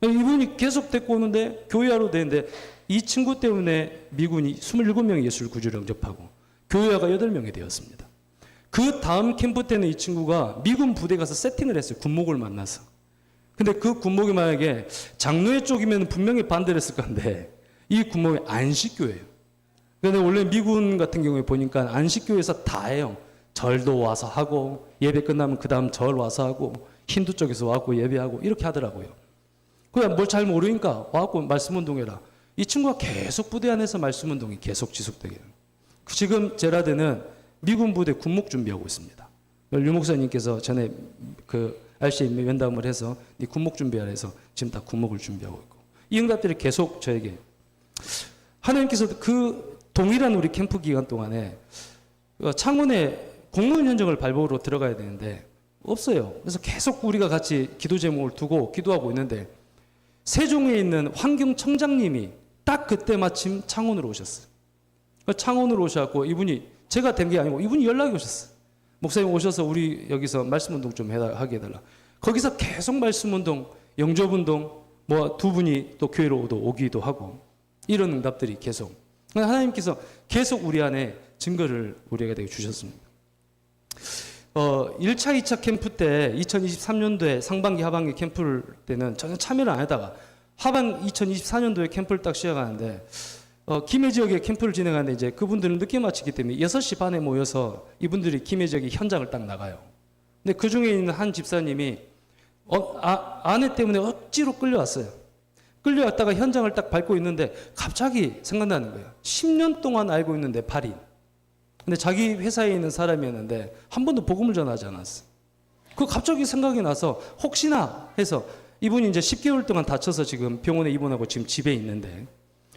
이분이 계속 데리고 오는데 교회화로 되는데 이 친구 때문에 미군이 27명이 예수를 구주로 영접하고 교회화가 8명이 되었습니다. 그 다음 캠프 때는 이 친구가 미군 부대에 가서 세팅을 했어요. 군목을 만나서. 근데 그 군목이 만약에 장로회 쪽이면 분명히 반대를 했을 건데 이 군목이 안식교예요. 근데 원래 미군 같은 경우에 보니까 안식교에서 다 해요. 절도 와서 하고 예배 끝나면 그 다음 절 와서 하고 힌두 쪽에서 와고 예배하고 이렇게 하더라고요. 그냥 뭘 잘 모르니까 와갖고 말씀운동해라. 이 친구가 계속 부대 안에서 말씀운동이 계속 지속되게 해요. 지금 제라드는 미군 부대 군목 준비하고 있습니다. 류 목사님께서 전에 그 RCA 면담을 해서 네 군목 준비하라 해서 지금 다 군목을 준비하고 있고 이 응답들이 계속 저에게 하나님께서 그 동일한 우리 캠프 기간 동안에 창원에 공무원 현장을 발복으로 들어가야 되는데 없어요. 그래서 계속 우리가 같이 기도 제목을 두고 기도하고 있는데 세종에 있는 환경청장님이 딱 그때 마침 창원으로 오셨어요. 창원으로 오셔갖고 이분이 제가 된 게 아니고 이분이 연락이 오셨어요. 목사님 오셔서 우리 여기서 말씀운동 좀 하게 해달라. 거기서 계속 말씀운동, 영접운동, 뭐 두 분이 또 교회로 오기도 하고 이런 응답들이 계속 하나님께서 계속 우리 안에 증거를 우리에게 주셨습니다. 1차, 2차 캠프 때 2023년도에 상반기, 하반기 캠프를 때는 전혀 참여를 안 하다가 하반 2024년도에 캠프를 딱 시작하는데 김해 지역에 캠프를 진행하는데 이제 그분들은 늦게 마치기 때문에 6시 반에 모여서 이분들이 김해 지역의 현장을 딱 나가요. 근데 그 중에 있는 한 집사님이 아내 때문에 억지로 끌려왔어요. 끌려왔다가 현장을 딱 밟고 있는데 갑자기 생각나는 거예요. 10년 동안 알고 있는 네팔인. 근데 자기 회사에 있는 사람이었는데 한 번도 복음을 전하지 않았어. 그 갑자기 생각이 나서 혹시나 해서 이분이 이제 10개월 동안 다쳐서 지금 병원에 입원하고 지금 집에 있는데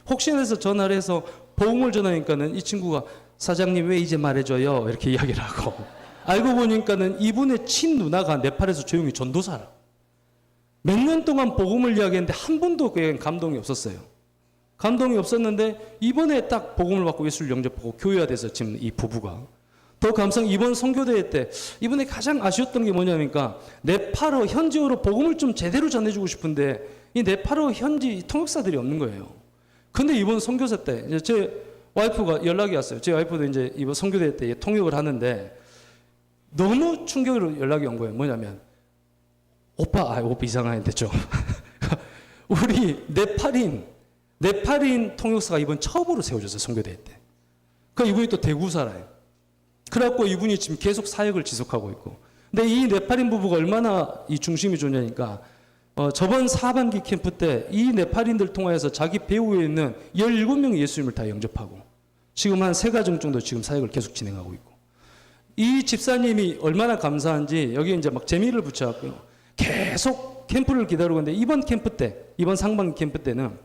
혹시나 해서 전화를 해서 복음을 전하니까는 이 친구가 사장님 왜 이제 말해줘요 이렇게 이야기를 하고 알고 보니까는 이분의 친누나가 네팔에서 조용히 전도사라. 몇 년 동안 복음을 이야기했는데 한 번도 그에 감동이 없었어요. 감동이 없었는데 이번에 딱 복음을 받고 예수를 영접하고 교회가 돼서 지금 이 부부가 더 감상 이번 선교대회 때 이번에 가장 아쉬웠던 게 뭐냐니까 네팔어 현지어로 복음을 좀 제대로 전해주고 싶은데 이 네팔어 현지 통역사들이 없는 거예요. 근데 이번 선교사 때 이제 제 와이프가 연락이 왔어요. 제 와이프도 이제 이번 선교대회 때 통역을 하는데 너무 충격으로 연락이 온 거예요. 뭐냐면 오빠 이상한데 좀 우리 네팔인 통역사가 이번 처음으로 세워졌어요. 선교대회 때. 그 이분이 또 대구 살아요. 그래갖고 이분이 지금 계속 사역을 지속하고 있고. 근데 이 네팔인 부부가 얼마나 이 중심이 좋냐니까 저번 하반기 캠프 때 이 네팔인들 통하여서 자기 배후에 있는 17명의 예수님을 다 영접하고 지금 한 3가정 정도 지금 사역을 계속 진행하고 있고 이 집사님이 얼마나 감사한지 여기 이제 막 재미를 붙여갖고요. 계속 캠프를 기다리고 있는데 이번 상반기 캠프 때는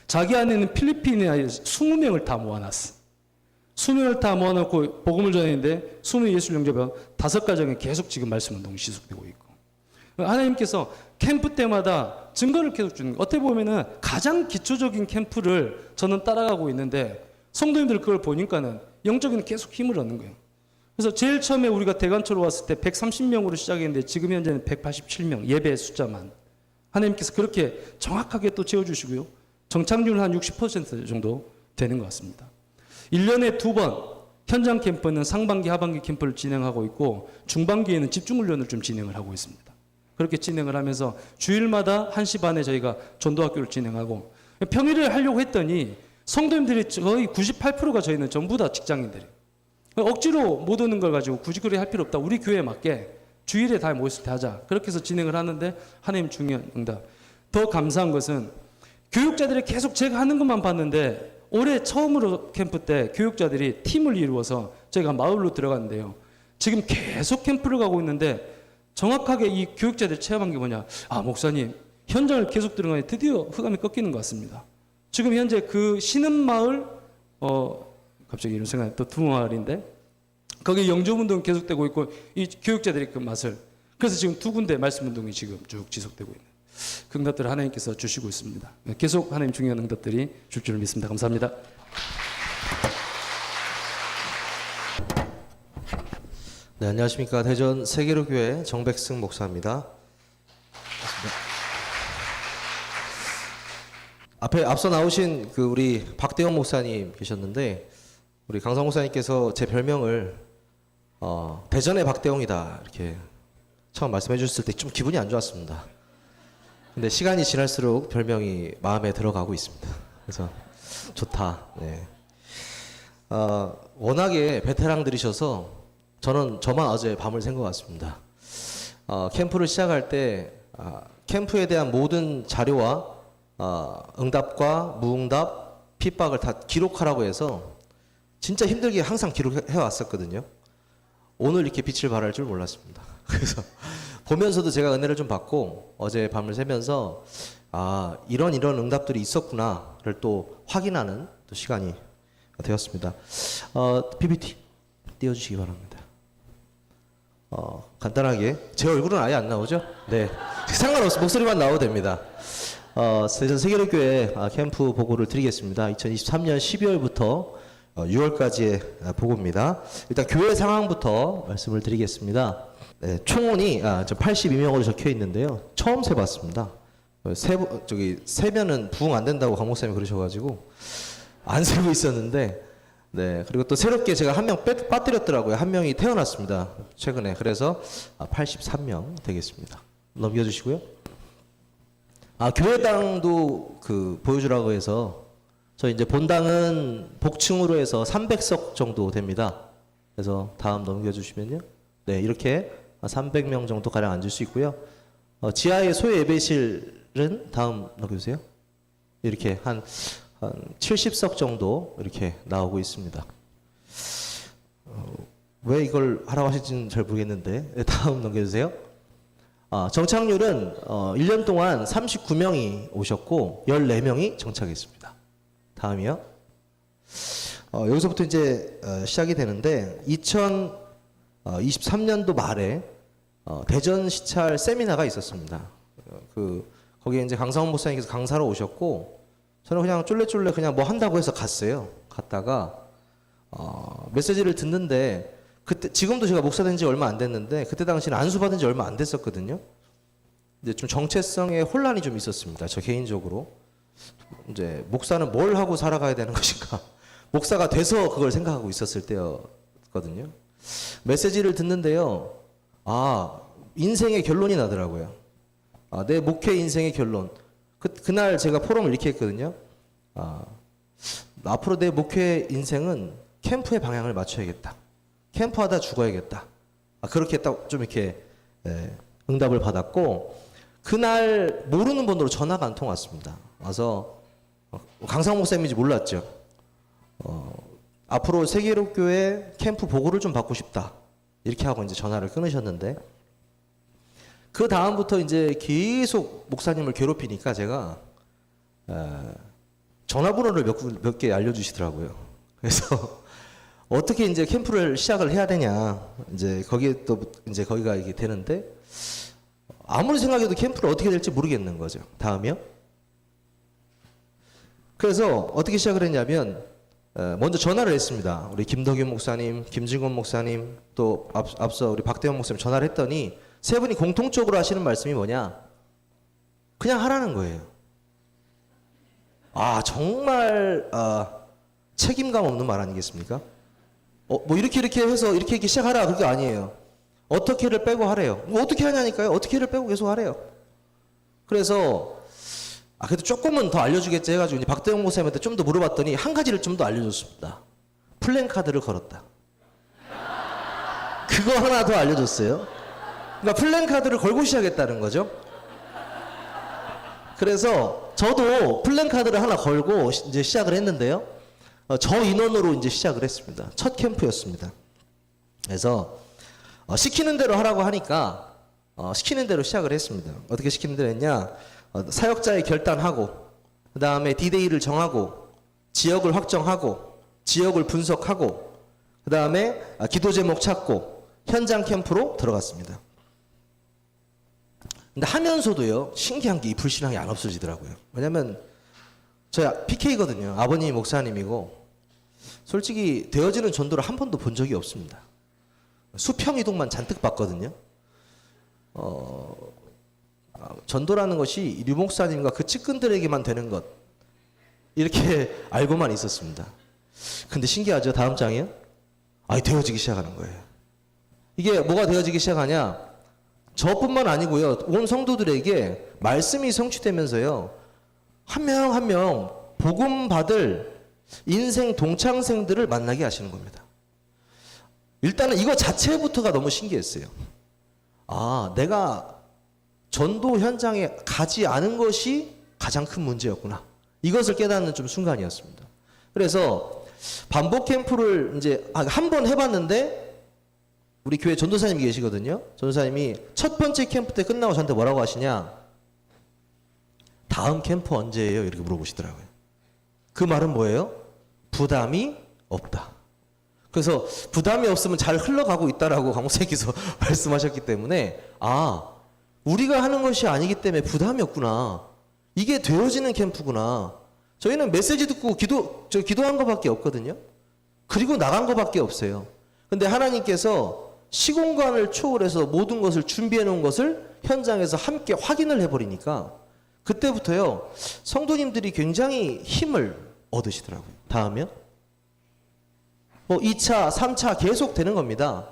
자기 안에는 필리핀에 20명을 다 모아놨어. 20명을 다 모아놓고 복음을 전했는데 20명 예수를 영접하고 5가정에 계속 지금 말씀운동이 지속되고 있고 하나님께서 캠프 때마다 증거를 계속 주는 거예요. 어떻게 보면은 가장 기초적인 캠프를 저는 따라가고 있는데 성도님들 그걸 보니까는 영적인 계속 힘을 얻는 거예요. 그래서 제일 처음에 우리가 대관초로 왔을 때 130명으로 시작했는데 지금 현재는 187명 예배 숫자만 하나님께서 그렇게 정확하게 또 채워주시고요. 정착률은 한 60% 정도 되는 것 같습니다. 1년에 2번 현장 캠프는 상반기 하반기 캠프를 진행하고 있고 중반기에는 집중훈련을 좀 진행을 하고 있습니다. 그렇게 진행을 하면서 주일마다 1시 반에 저희가 전도학교를 진행하고 평일에 하려고 했더니 성도님들이 거의 98%가 저희는 전부 다 직장인들이에요. 억지로 못 오는 걸 가지고 굳이 그렇게 할 필요 없다. 우리 교회에 맞게 주일에 다 모였을 때 하자. 그렇게 해서 진행을 하는데 하나님 중요한 응답. 더 감사한 것은 교육자들이 계속 제가 하는 것만 봤는데 올해 처음으로 캠프 때 교육자들이 팀을 이루어서 저희가 마을로 들어갔는데요. 지금 계속 캠프를 가고 있는데 정확하게 이 교육자들이 체험한 게 뭐냐. 아, 목사님, 현장을 계속 들어가니 드디어 흑암이 꺾이는 것 같습니다. 지금 현재 그 신은마을, 갑자기 이런 생각이 또 두 마을인데, 거기 영접운동 계속되고 있고, 이 교육자들이 그 맛을. 그래서 지금 두 군데 말씀운동이 지금 쭉 지속되고 있는. 그 응답들을 하나님께서 주시고 있습니다. 계속 하나님 중요한 응답들이 줄 줄을 믿습니다. 감사합니다. 네, 안녕하십니까. 대전 세계로교회 정백승 목사입니다. 앞서 나오신 그 우리 박대영 목사님 계셨는데, 우리 강성 목사님께서 제 별명을 대전의 박대영이다 이렇게 처음 말씀해 주셨을 때 좀 기분이 안 좋았습니다. 근데 시간이 지날수록 별명이 마음에 들어가고 있습니다. 그래서 좋다. 네. 워낙에 베테랑들이셔서 저만 어제 밤을 샌 것 같습니다. 캠프를 시작할 때 캠프에 대한 모든 자료와 응답과 무응답, 핍박을 다 기록하라고 해서 진짜 힘들게 항상 기록해 왔었거든요. 오늘 이렇게 빛을 발할 줄 몰랐습니다. 그래서 보면서도 제가 은혜를 좀 받고 어제 밤을 새면서 이런 응답들이 있었구나를 또 확인하는 또 시간이 되었습니다. PPT 띄워주시기 바랍니다. 간단하게 제 얼굴은 아예 안 나오죠? 네, 상관없어. 목소리만 나와도 됩니다. 대전 세계로교회 캠프 보고를 드리겠습니다. 2023년 12월부터 6월까지의 보고입니다. 일단 교회 상황부터 말씀을 드리겠습니다. 네, 총원이 82명으로 적혀 있는데요. 처음 세봤습니다. 세면은 부응 안 된다고 강 목사님이 그러셔가지고 안 세고 있었는데, 네, 그리고 또 새롭게 제가 한 명 빠뜨렸더라고요. 한 명이 태어났습니다. 최근에. 그래서 83명 되겠습니다. 넘겨주시고요. 교회당도 보여주라고 해서 저희 이제 본당은 복층으로 해서 300석 정도 됩니다. 그래서 다음 넘겨주시면요. 네, 이렇게 300명 정도 가량 앉을 수 있고요. 지하의 소외 예배실은 다음 넘겨주세요. 이렇게 한 70석 정도 이렇게 나오고 있습니다. 왜 이걸 하라고 하실지는 잘 모르겠는데, 네, 다음 넘겨주세요. 정착률은 1년 동안 39명이 오셨고 14명이 정착했습니다. 다음이요. 여기서부터 이제 시작이 되는데 2023년도 말에 대전 시찰 세미나가 있었습니다. 거기에 이제 강상훈 목사님께서 강사로 오셨고 저는 그냥 쫄래쫄래 그냥 뭐 한다고 해서 갔어요. 갔다가 메시지를 듣는데 그때 지금도 제가 목사 된 지 얼마 안 됐는데 그때 당시는 안수 받은 지 얼마 안 됐었거든요. 이제 좀 정체성에 혼란이 좀 있었습니다. 저 개인적으로 이제 목사는 뭘 하고 살아가야 되는 것인가? 목사가 돼서 그걸 생각하고 있었을 때였거든요. 메시지를 듣는데요. 인생의 결론이 나더라고요. 내 목회 인생의 결론. 그날 제가 포럼을 이렇게 했거든요. 앞으로 내 목회 인생은 캠프의 방향을 맞춰야겠다. 캠프하다 죽어야겠다. 그렇게 딱 좀 이렇게 응답을 받았고 그날 모르는 번호로 전화가 한 통 왔습니다. 와서 강상 목사님인지 몰랐죠. 앞으로 세계로교회 캠프 보고를 좀 받고 싶다. 이렇게 하고 이제 전화를 끊으셨는데 그 다음부터 이제 계속 목사님을 괴롭히니까 제가 전화번호를 몇 개 알려주시더라고요. 그래서 어떻게 이제 캠프를 시작을 해야 되냐. 이제 거기에 또 이제 거기가 이게 되는데 아무리 생각해도 캠프를 어떻게 될지 모르겠는 거죠. 다음이요. 그래서 어떻게 시작을 했냐면 먼저 전화를 했습니다. 우리 김덕윤 목사님, 김진곤 목사님, 또 앞서 우리 박대원 목사님 전화를 했더니 세 분이 공통적으로 하시는 말씀이 뭐냐? 그냥 하라는 거예요. 정말 책임감 없는 말 아니겠습니까? 뭐 이렇게 해서 이렇게 시작하라 그게 아니에요. 어떻게를 빼고 하래요. 뭐 어떻게 하냐니까요. 어떻게를 빼고 계속 하래요. 그래서 그래도 조금은 더 알려주겠지 해가지고 이제 박대영 목사님한테 좀 더 물어봤더니 한 가지를 좀 더 알려줬습니다. 플랜카드를 걸었다. 그거 하나 더 알려줬어요. 그러니까 플랜카드를 걸고 시작했다는 거죠. 그래서 저도 플랜카드를 하나 걸고 이제 시작을 했는데요. 저 인원으로 이제 시작을 했습니다. 첫 캠프였습니다. 그래서 시키는 대로 하라고 하니까 시키는 대로 시작을 했습니다. 어떻게 시키는 대로 했냐? 사역자의 결단하고, 그 다음에 디데이를 정하고, 지역을 확정하고, 지역을 분석하고, 그 다음에 기도 제목 찾고, 현장 캠프로 들어갔습니다. 근데 하면서도요, 신기한 게 이 불신앙이 안 없어지더라고요. 왜냐면 저희 PK거든요. 아버님이 목사님이고, 솔직히 되어지는 전도를 한 번도 본 적이 없습니다. 수평 이동만 잔뜩 봤거든요. 전도라는 것이 류 목사님과 그 측근들에게만 되는 것, 이렇게 알고만 있었습니다. 근데 신기하죠? 다음 장이요? 되어지기 시작하는 거예요. 이게 뭐가 되어지기 시작하냐? 저뿐만 아니고요, 온 성도들에게 말씀이 성취되면서요, 한 명 한 명 복음 받을 인생 동창생들을 만나게 하시는 겁니다. 일단은 이거 자체부터가 너무 신기했어요. 내가 전도 현장에 가지 않은 것이 가장 큰 문제였구나. 이것을 깨닫는 좀 순간이었습니다. 그래서 반복 캠프를 이제 한 번 해봤는데, 우리 교회 전도사님이 계시거든요. 전도사님이 첫 번째 캠프 때 끝나고 저한테 뭐라고 하시냐? 다음 캠프 언제예요? 이렇게 물어보시더라고요. 그 말은 뭐예요? 부담이 없다. 그래서 부담이 없으면 잘 흘러가고 있다라고 강목사님께서 말씀하셨기 때문에, 우리가 하는 것이 아니기 때문에 부담이 없구나. 이게 되어지는 캠프구나. 저희는 메시지 듣고 기도한 것밖에 없거든요. 그리고 나간 것밖에 없어요. 근데 하나님께서 시공간을 초월해서 모든 것을 준비해 놓은 것을 현장에서 함께 확인을 해버리니까, 그때부터요, 성도님들이 굉장히 힘을 얻으시더라고요. 다음이요? 2차, 3차 계속 되는 겁니다.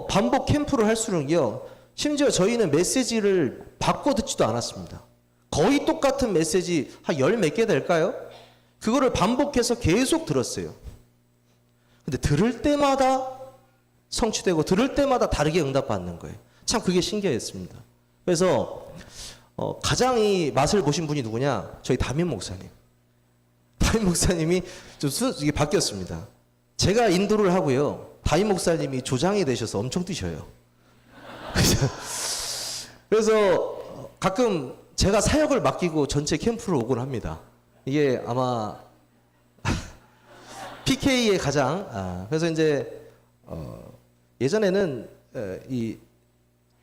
반복 캠프를 할수록요, 심지어 저희는 메시지를 바꿔 듣지도 않았습니다. 거의 똑같은 메시지 한 열 몇 개 될까요? 그거를 반복해서 계속 들었어요. 근데 들을 때마다 성취되고, 들을 때마다 다르게 응답받는 거예요. 참 그게 신기했습니다. 그래서 가장 이 맛을 보신 분이 누구냐? 저희 담임 목사님. 담임 목사님이 이게 바뀌었습니다. 제가 인도를 하고요, 담임 목사님이 조장이 되셔서 엄청 뛰셔요. 그래서 가끔 제가 사역을 맡기고 전체 캠프를 오곤 합니다. 이게 아마 PK의 가장 그래서 이제 예전에는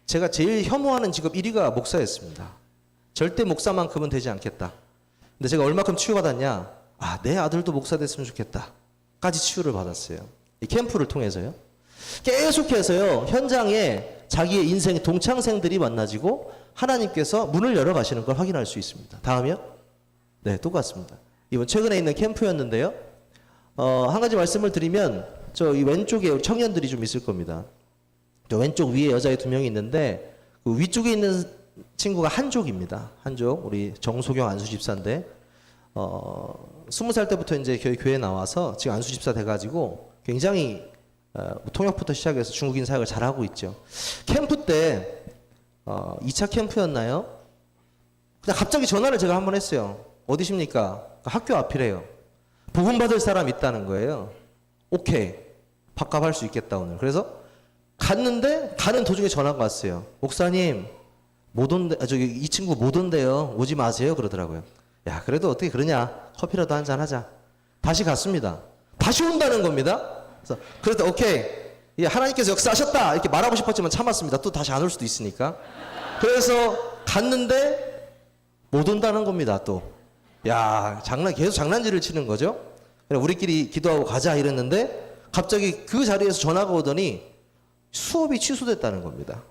제가 제일 혐오하는 직업 1위가 목사였습니다. 절대 목사만큼은 되지 않겠다. 근데 제가 얼마큼 치유받았냐? 내 아들도 목사 됐으면 좋겠다 까지 치유를 받았어요. 이 캠프를 통해서요. 계속해서요, 현장에 자기의 인생 동창생들이 만나지고 하나님께서 문을 열어 가시는 걸 확인할 수 있습니다. 다음이요? 네, 똑같습니다. 이번 최근에 있는 캠프였는데요. 한 가지 말씀을 드리면, 이 왼쪽에 청년들이 좀 있을 겁니다. 저 왼쪽 위에 여자애 2명이 있는데, 그 위쪽에 있는 친구가 한족입니다. 한족, 우리 정소경 안수집사인데, 20살 때부터 이제 교회에 나와서 지금 안수집사 돼가지고 굉장히 통역부터 시작해서 중국인 사역을 잘하고 있죠. 캠프 때 2차 캠프였나요? 근데 갑자기 전화를 제가 한번 했어요. 어디십니까? 학교 앞이래요. 복음 받을 사람 있다는 거예요. 오케이, 밥값 할 수 있겠다 오늘. 그래서 갔는데 가는 도중에 전화가 왔어요. 목사님 못 온대, 이 친구 못 온대요. 오지 마세요. 그러더라고요. 야, 그래도 어떻게 그러냐? 커피라도 한잔 하자. 다시 갔습니다. 다시 온다는 겁니다. 그래서 오케이, 하나님께서 역사하셨다 이렇게 말하고 싶었지만 참았습니다. 또 다시 안 올 수도 있으니까. 그래서 갔는데 못 온다는 겁니다. 또 계속 장난질을 치는 거죠. 우리끼리 기도하고 가자 이랬는데 갑자기 그 자리에서 전화가 오더니 수업이 취소됐다는 겁니다.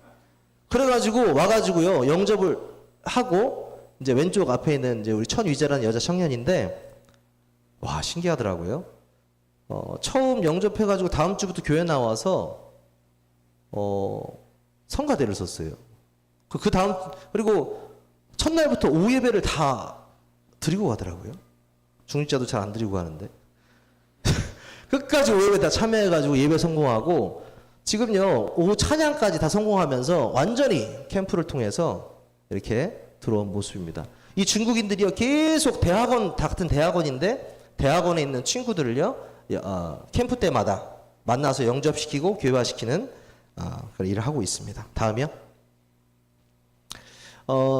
그래가지고 와가지고요, 영접을 하고, 이제 왼쪽 앞에 있는 이제 우리 천위재라는 여자 청년인데, 신기하더라고요. 처음 영접해가지고 다음 주부터 교회 나와서 성가대를 썼어요. 그 다음, 그리고 첫날부터 오후 예배를 다 드리고 가더라고요. 중직자도 잘 안 드리고 가는데 끝까지 오후 예배 다 참여해가지고 예배 성공하고, 지금요 오후 찬양까지 다 성공하면서 완전히 캠프를 통해서 이렇게 들어온 모습입니다. 이 중국인들이요 계속 대학원 같은 대학원인데 대학원에 있는 친구들을요 캠프 때마다 만나서 영접시키고 교회화시키는 그런 일을 하고 있습니다. 다음이요.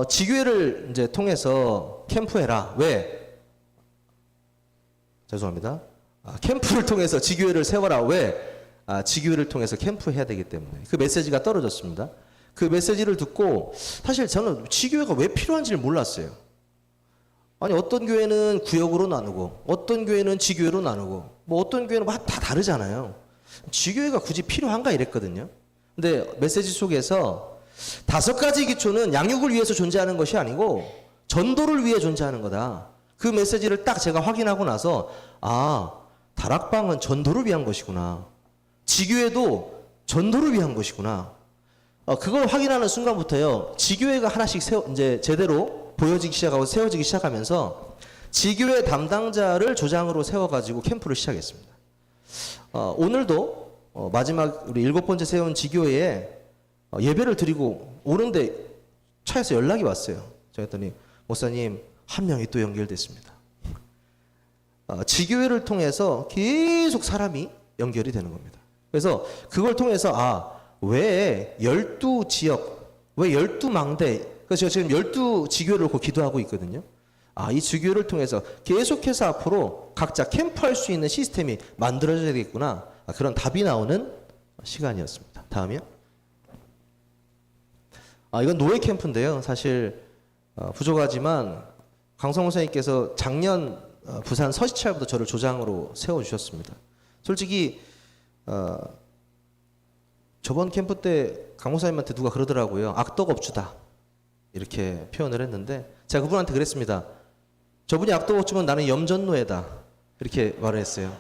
지교회를 이제 통해서 캠프해라. 왜? 죄송합니다. 캠프를 통해서 지교회를 세워라. 왜? 지교회를 통해서 캠프해야 되기 때문에 그 메시지가 떨어졌습니다. 그 메시지를 듣고 사실 저는 지교회가 왜 필요한지를 몰랐어요. 아니 어떤 교회는 구역으로 나누고 어떤 교회는 지교회로 나누고 뭐 어떤 교회는 다 다르잖아요. 지교회가 굳이 필요한가 이랬거든요. 근데 메시지 속에서 5가지 기초는 양육을 위해서 존재하는 것이 아니고 전도를 위해 존재하는 거다. 그 메시지를 딱 제가 확인하고 나서 다락방은 전도를 위한 것이구나. 지교회도 전도를 위한 것이구나. 그걸 확인하는 순간부터요. 지교회가 하나씩 이제 제대로 보여지기 시작하고 세워지기 시작하면서 지교회 담당자를 조장으로 세워가지고 캠프를 시작했습니다. 오늘도 마지막 우리 7번째 세운 지교회에 예배를 드리고 오는데 차에서 연락이 왔어요. 제가 했더니 목사님 한 명이 또 연결됐습니다. 지교회를 통해서 계속 사람이 연결이 되는 겁니다. 그래서 그걸 통해서 왜 12지역, 왜 12망대, 그래서 제가 지금 12지교를 기도하고 있거든요. 이 지교를 통해서 계속해서 앞으로 각자 캠프할 수 있는 시스템이 만들어져야 되겠구나. 그런 답이 나오는 시간이었습니다. 다음이요. 이건 노예 캠프인데요. 사실 부족하지만 강성호 선생님께서 작년 부산 서시찰부터 저를 조장으로 세워주셨습니다. 솔직히 저번 캠프 때 강 목사님한테 누가 그러더라고요. 악덕업주다 이렇게 표현을 했는데 제가 그분한테 그랬습니다. 저분이 악덕업주면 나는 염전노예다 이렇게 말을 했어요.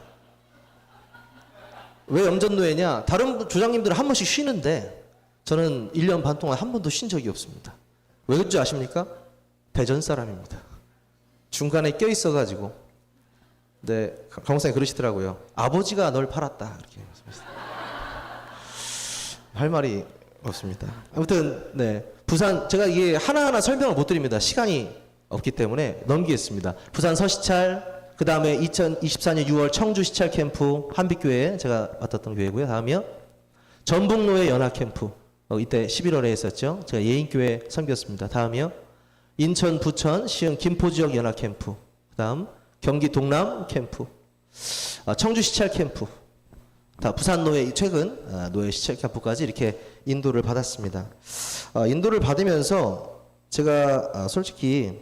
왜 염전노예냐? 다른 조장님들은 한 번씩 쉬는데 저는 1년 반 동안 한 번도 쉰 적이 없습니다. 왜 그런지 아십니까? 대전 사람입니다. 중간에 껴있어가지고. 네, 강 목사님 그러시더라고요. 아버지가 널 팔았다 이렇게 말씀하셨어요. 할 말이 없습니다. 아무튼 네, 부산 제가 이게 하나하나 설명을 못 드립니다. 시간이 없기 때문에 넘기겠습니다. 부산 서시찰, 그 다음에 2024년 6월 청주 시찰 캠프 한빛교회 제가 맡았던 교회고요. 다음이요. 전북노예 연합 캠프 이때 11월에 했었죠. 제가 예인교회 섬겼습니다. 다음이요. 인천, 부천, 시흥, 김포 지역 연합 캠프. 그 다음 경기 동남 캠프, 청주 시찰 캠프, 부산 노예 최근 노예 시찰 캠프까지 이렇게 인도를 받았습니다. 인도를 받으면서 제가 솔직히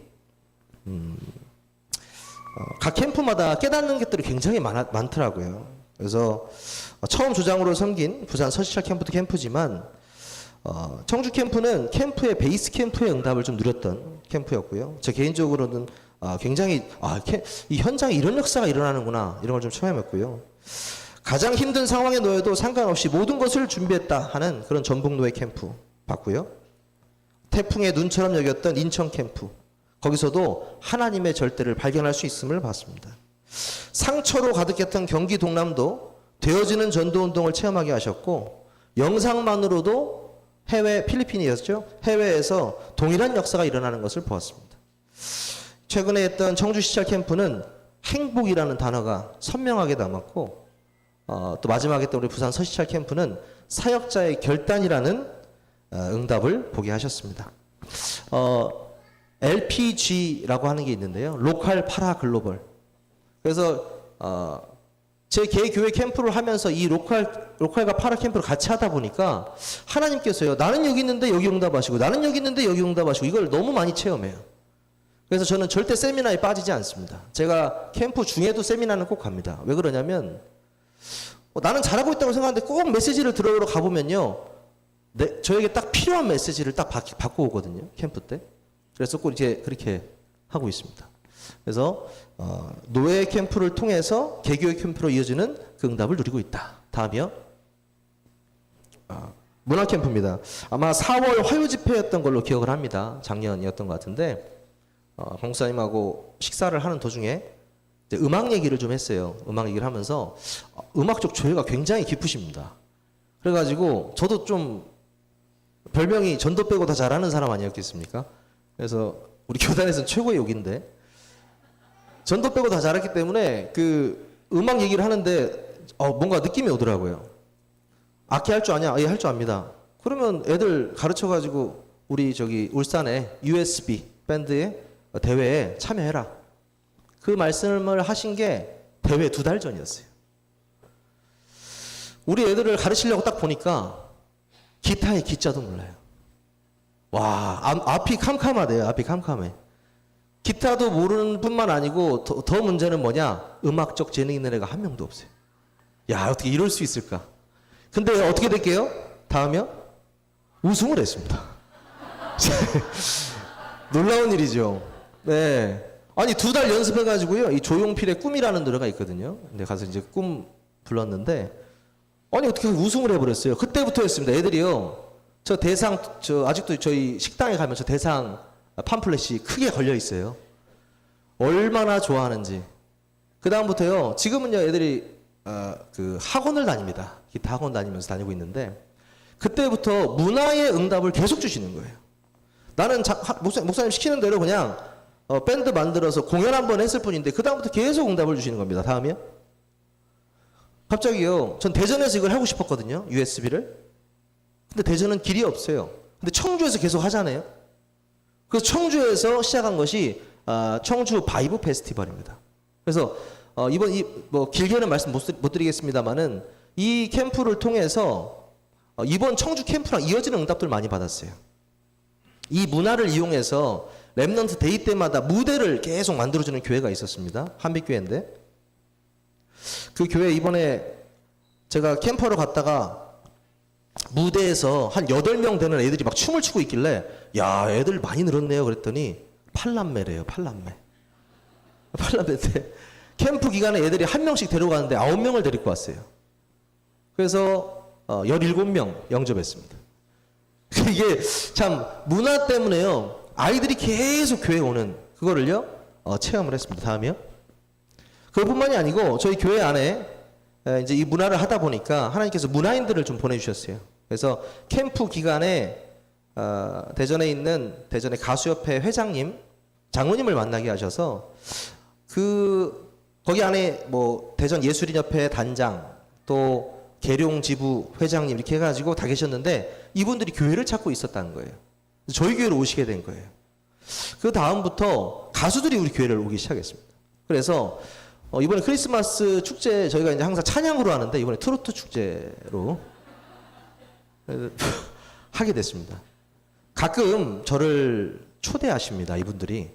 각 캠프마다 깨닫는 것들이 굉장히 많더라고요. 그래서 처음 조장으로 섬긴 부산 서시찰 캠프도 캠프지만 청주 캠프는 캠프의 베이스 캠프의 응답을 좀 누렸던 캠프였고요. 제 개인적으로는 굉장히 이 현장에 이런 역사가 일어나는구나 이런 걸 좀 체험했고요. 가장 힘든 상황에 놓여도 상관없이 모든 것을 준비했다 하는 그런 전북노예 캠프 봤고요. 태풍의 눈처럼 여겼던 인천 캠프, 거기서도 하나님의 절대를 발견할 수 있음을 봤습니다. 상처로 가득했던 경기 동남도 되어지는 전도운동을 체험하게 하셨고, 영상만으로도 필리핀이었죠. 해외에서 동일한 역사가 일어나는 것을 보았습니다. 최근에 했던 청주시찰 캠프는 행복이라는 단어가 선명하게 남았고, 또 마지막에 했던 우리 부산 서시찰 캠프는 사역자의 결단이라는 응답을 보게 하셨습니다. LPG라고 하는 게 있는데요. 로컬 파라 글로벌. 그래서 제 개교회 캠프를 하면서 이 로컬과 파라 캠프를 같이 하다 보니까 하나님께서요. 나는 여기 있는데 여기 응답하시고 나는 여기 있는데 여기 응답하시고 이걸 너무 많이 체험해요. 그래서 저는 절대 세미나에 빠지지 않습니다. 제가 캠프 중에도 세미나는 꼭 갑니다. 왜 그러냐면 나는 잘하고 있다고 생각하는데 꼭 메시지를 들어보러 가보면요. 저에게 딱 필요한 메시지를 딱 받고 오거든요. 캠프 때. 그래서 꼭 이제 그렇게 하고 있습니다. 그래서 노예 캠프를 통해서 개교회 캠프로 이어지는 그 응답을 누리고 있다. 다음이요. 문화 캠프입니다. 아마 4월 화요 집회였던 걸로 기억을 합니다. 작년이었던 것 같은데 강목사님하고 식사를 하는 도중에 이제 음악 얘기를 좀 했어요. 음악 얘기를 하면서 음악적 조예가 굉장히 깊으십니다. 그래가지고 저도 좀 별명이 전도 빼고 다 잘하는 사람 아니었겠습니까? 그래서 우리 교단에서는 최고의 욕인데 전도 빼고 다 잘했기 때문에 그 음악 얘기를 하는데 뭔가 느낌이 오더라고요. 악기 할 줄 아냐? 예, 할 줄 압니다. 그러면 애들 가르쳐가지고 우리 저기 울산에 USB 밴드의 대회에 참여해라. 그 말씀을 하신 게 대회 2달 전이었어요. 우리 애들을 가르치려고 딱 보니까 기타의 기자도 몰라요. 와, 앞이 캄캄하대요. 앞이 캄캄해. 기타도 모르는 뿐만 아니고 더 문제는 뭐냐? 음악적 재능 있는 애가 한 명도 없어요. 야, 어떻게 이럴 수 있을까? 근데 어떻게 될게요? 다음이요? 우승을 했습니다. 놀라운 일이죠. 네. 아니 2달 연습해가지고요. 이 조용필의 꿈이라는 노래가 있거든요. 근데 가서 이제 꿈 불렀는데 아니 어떻게 우승을 해버렸어요. 그때부터였습니다. 애들이요. 저 아직도 저희 식당에 가면 저 대상 팜플렛이 크게 걸려 있어요. 얼마나 좋아하는지. 그 다음부터요. 지금은요 애들이 그 학원을 다닙니다. 기타 학원 다니면서 다니고 있는데 그때부터 문화의 응답을 계속 주시는 거예요. 나는 목사님 시키는 대로 그냥 밴드 만들어서 공연 한번 했을 뿐인데 그 다음부터 계속 응답을 주시는 겁니다. 다음이요. 갑자기요. 전 대전에서 이걸 하고 싶었거든요. USB를. 근데 대전은 길이 없어요. 근데 청주에서 계속 하잖아요. 그래서 청주에서 시작한 것이 청주 바이브 페스티벌입니다. 그래서 이번 뭐 길게는 말씀 못 드리겠습니다만은 이 캠프를 통해서 이번 청주 캠프랑 이어지는 응답들 많이 받았어요. 이 문화를 이용해서 렘넌트 데이 때마다 무대를 계속 만들어주는 교회가 있었습니다. 한빛교회인데 그 교회 이번에 제가 캠퍼로 갔다가 무대에서 한 8명 되는 애들이 막 춤을 추고 있길래 야 애들 많이 늘었네요 그랬더니 팔남매래요. 팔남매인데 캠프 기간에 애들이 한 명씩 데려가는데 9명을 데리고 왔어요. 그래서 17명 영접했습니다. 이게 참 문화 때문에요. 아이들이 계속 교회에 오는 그거를요 체험을 했습니다. 다음이요. 그뿐만이 아니고 저희 교회 안에 이제 이 문화를 하다 보니까 하나님께서 문화인들을 좀 보내주셨어요. 그래서 캠프 기간에 대전에 있는 대전의 가수협회 회장님, 장로님을 만나게 하셔서 거기 안에 뭐 대전 예술인협회 단장 또 계룡지부 회장님 이렇게 해가지고 다 계셨는데 이분들이 교회를 찾고 있었다는 거예요. 저희 교회로 오시게 된 거예요. 그 다음부터 가수들이 우리 교회를 오기 시작했습니다. 그래서 이번에 크리스마스 축제 저희가 이제 항상 찬양으로 하는데 이번에 트로트 축제로 하게 됐습니다. 가끔 저를 초대하십니다. 이분들이.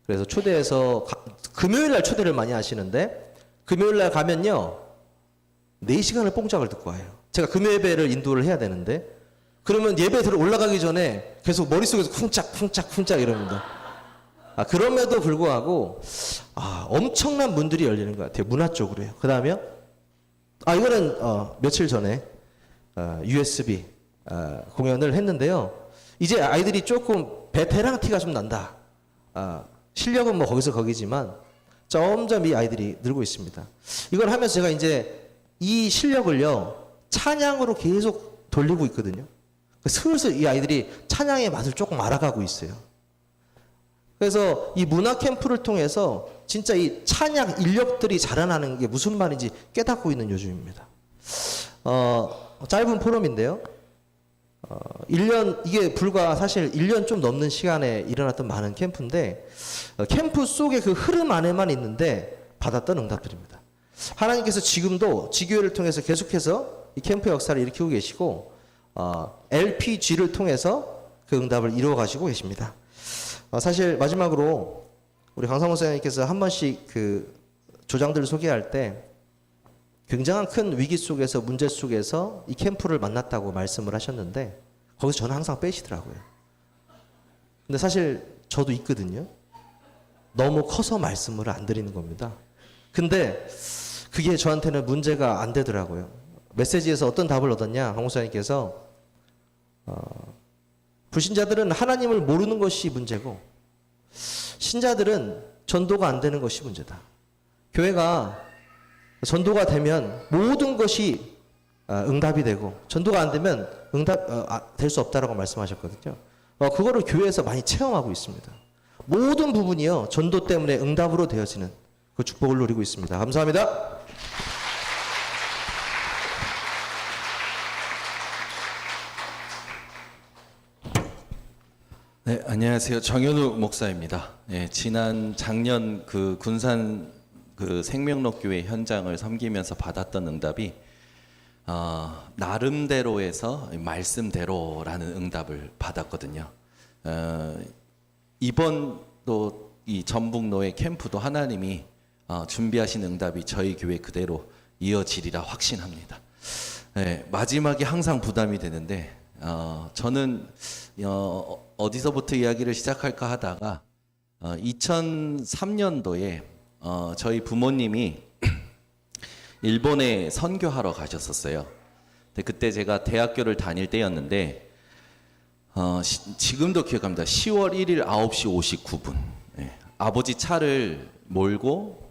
그래서 초대해서 금요일 날 초대를 많이 하시는데 금요일 날 가면요 4시간을 뽕짝을 듣고 와요. 제가 금요 예배를 인도를 해야 되는데 그러면 예배 들어 올라가기 전에 계속 머릿속에서 쿵짝쿵짝쿵짝 이럽니다. 그럼에도 불구하고 엄청난 문들이 열리는 것 같아요. 문화 쪽으로요. 그 다음에요. 이거는 며칠 전에 USB 공연을 했는데요. 이제 아이들이 조금 베테랑 티가 좀 난다. 실력은 뭐 거기서 거기지만 점점 이 아이들이 늘고 있습니다. 이걸 하면서 제가 이제 이 실력을요 찬양으로 계속 돌리고 있거든요. 슬슬 이 아이들이 찬양의 맛을 조금 알아가고 있어요. 그래서 이 문화 캠프를 통해서 진짜 이 찬양 인력들이 자라나는 게 무슨 말인지 깨닫고 있는 요즘입니다. 짧은 포럼인데요. 1년, 이게 불과 사실 1년 좀 넘는 시간에 일어났던 많은 캠프인데, 캠프 속의 그 흐름 안에만 있는데 받았던 응답들입니다. 하나님께서 지금도 지교회를 통해서 계속해서 이 캠프 역사를 일으키고 계시고, LPG를 통해서 그 응답을 이루어 가시고 계십니다. 사실 마지막으로 우리 강상호 목사님께서 한 번씩 그 조장들을 소개할 때 굉장한 큰 위기 속에서 문제 속에서 이 캠프를 만났다고 말씀을 하셨는데 거기서 저는 항상 빼시더라고요. 근데 사실 저도 있거든요. 너무 커서 말씀을 안 드리는 겁니다. 근데 그게 저한테는 문제가 안 되더라고요. 메시지에서 어떤 답을 얻었냐? 강 목사님께서 불신자들은 하나님을 모르는 것이 문제고 신자들은 전도가 안 되는 것이 문제다. 교회가 전도가 되면 모든 것이 응답이 되고 전도가 안 되면 응답 될 수 없다라고 말씀하셨거든요. 그거를 교회에서 많이 체험하고 있습니다. 모든 부분이요 전도 때문에 응답으로 되어지는 그 축복을 누리고 있습니다. 감사합니다. 네, 안녕하세요. 정현우 목사입니다. 예, 작년 그 군산 그 생명록교회 현장을 섬기면서 받았던 응답이 나름대로에서 말씀대로라는 응답을 받았거든요. 이번 또 이 전북노예 캠프도 하나님이 준비하신 응답이 저희 교회 그대로 이어지리라 확신합니다. 예, 마지막이 항상 부담이 되는데 저는 어디서부터 이야기를 시작할까 하다가 2003년도에 저희 부모님이 일본에 선교하러 가셨었어요. 근데 그때 제가 대학교를 다닐 때였는데 지금도 기억합니다. 10월 1일 9시 59분 아버지 차를 몰고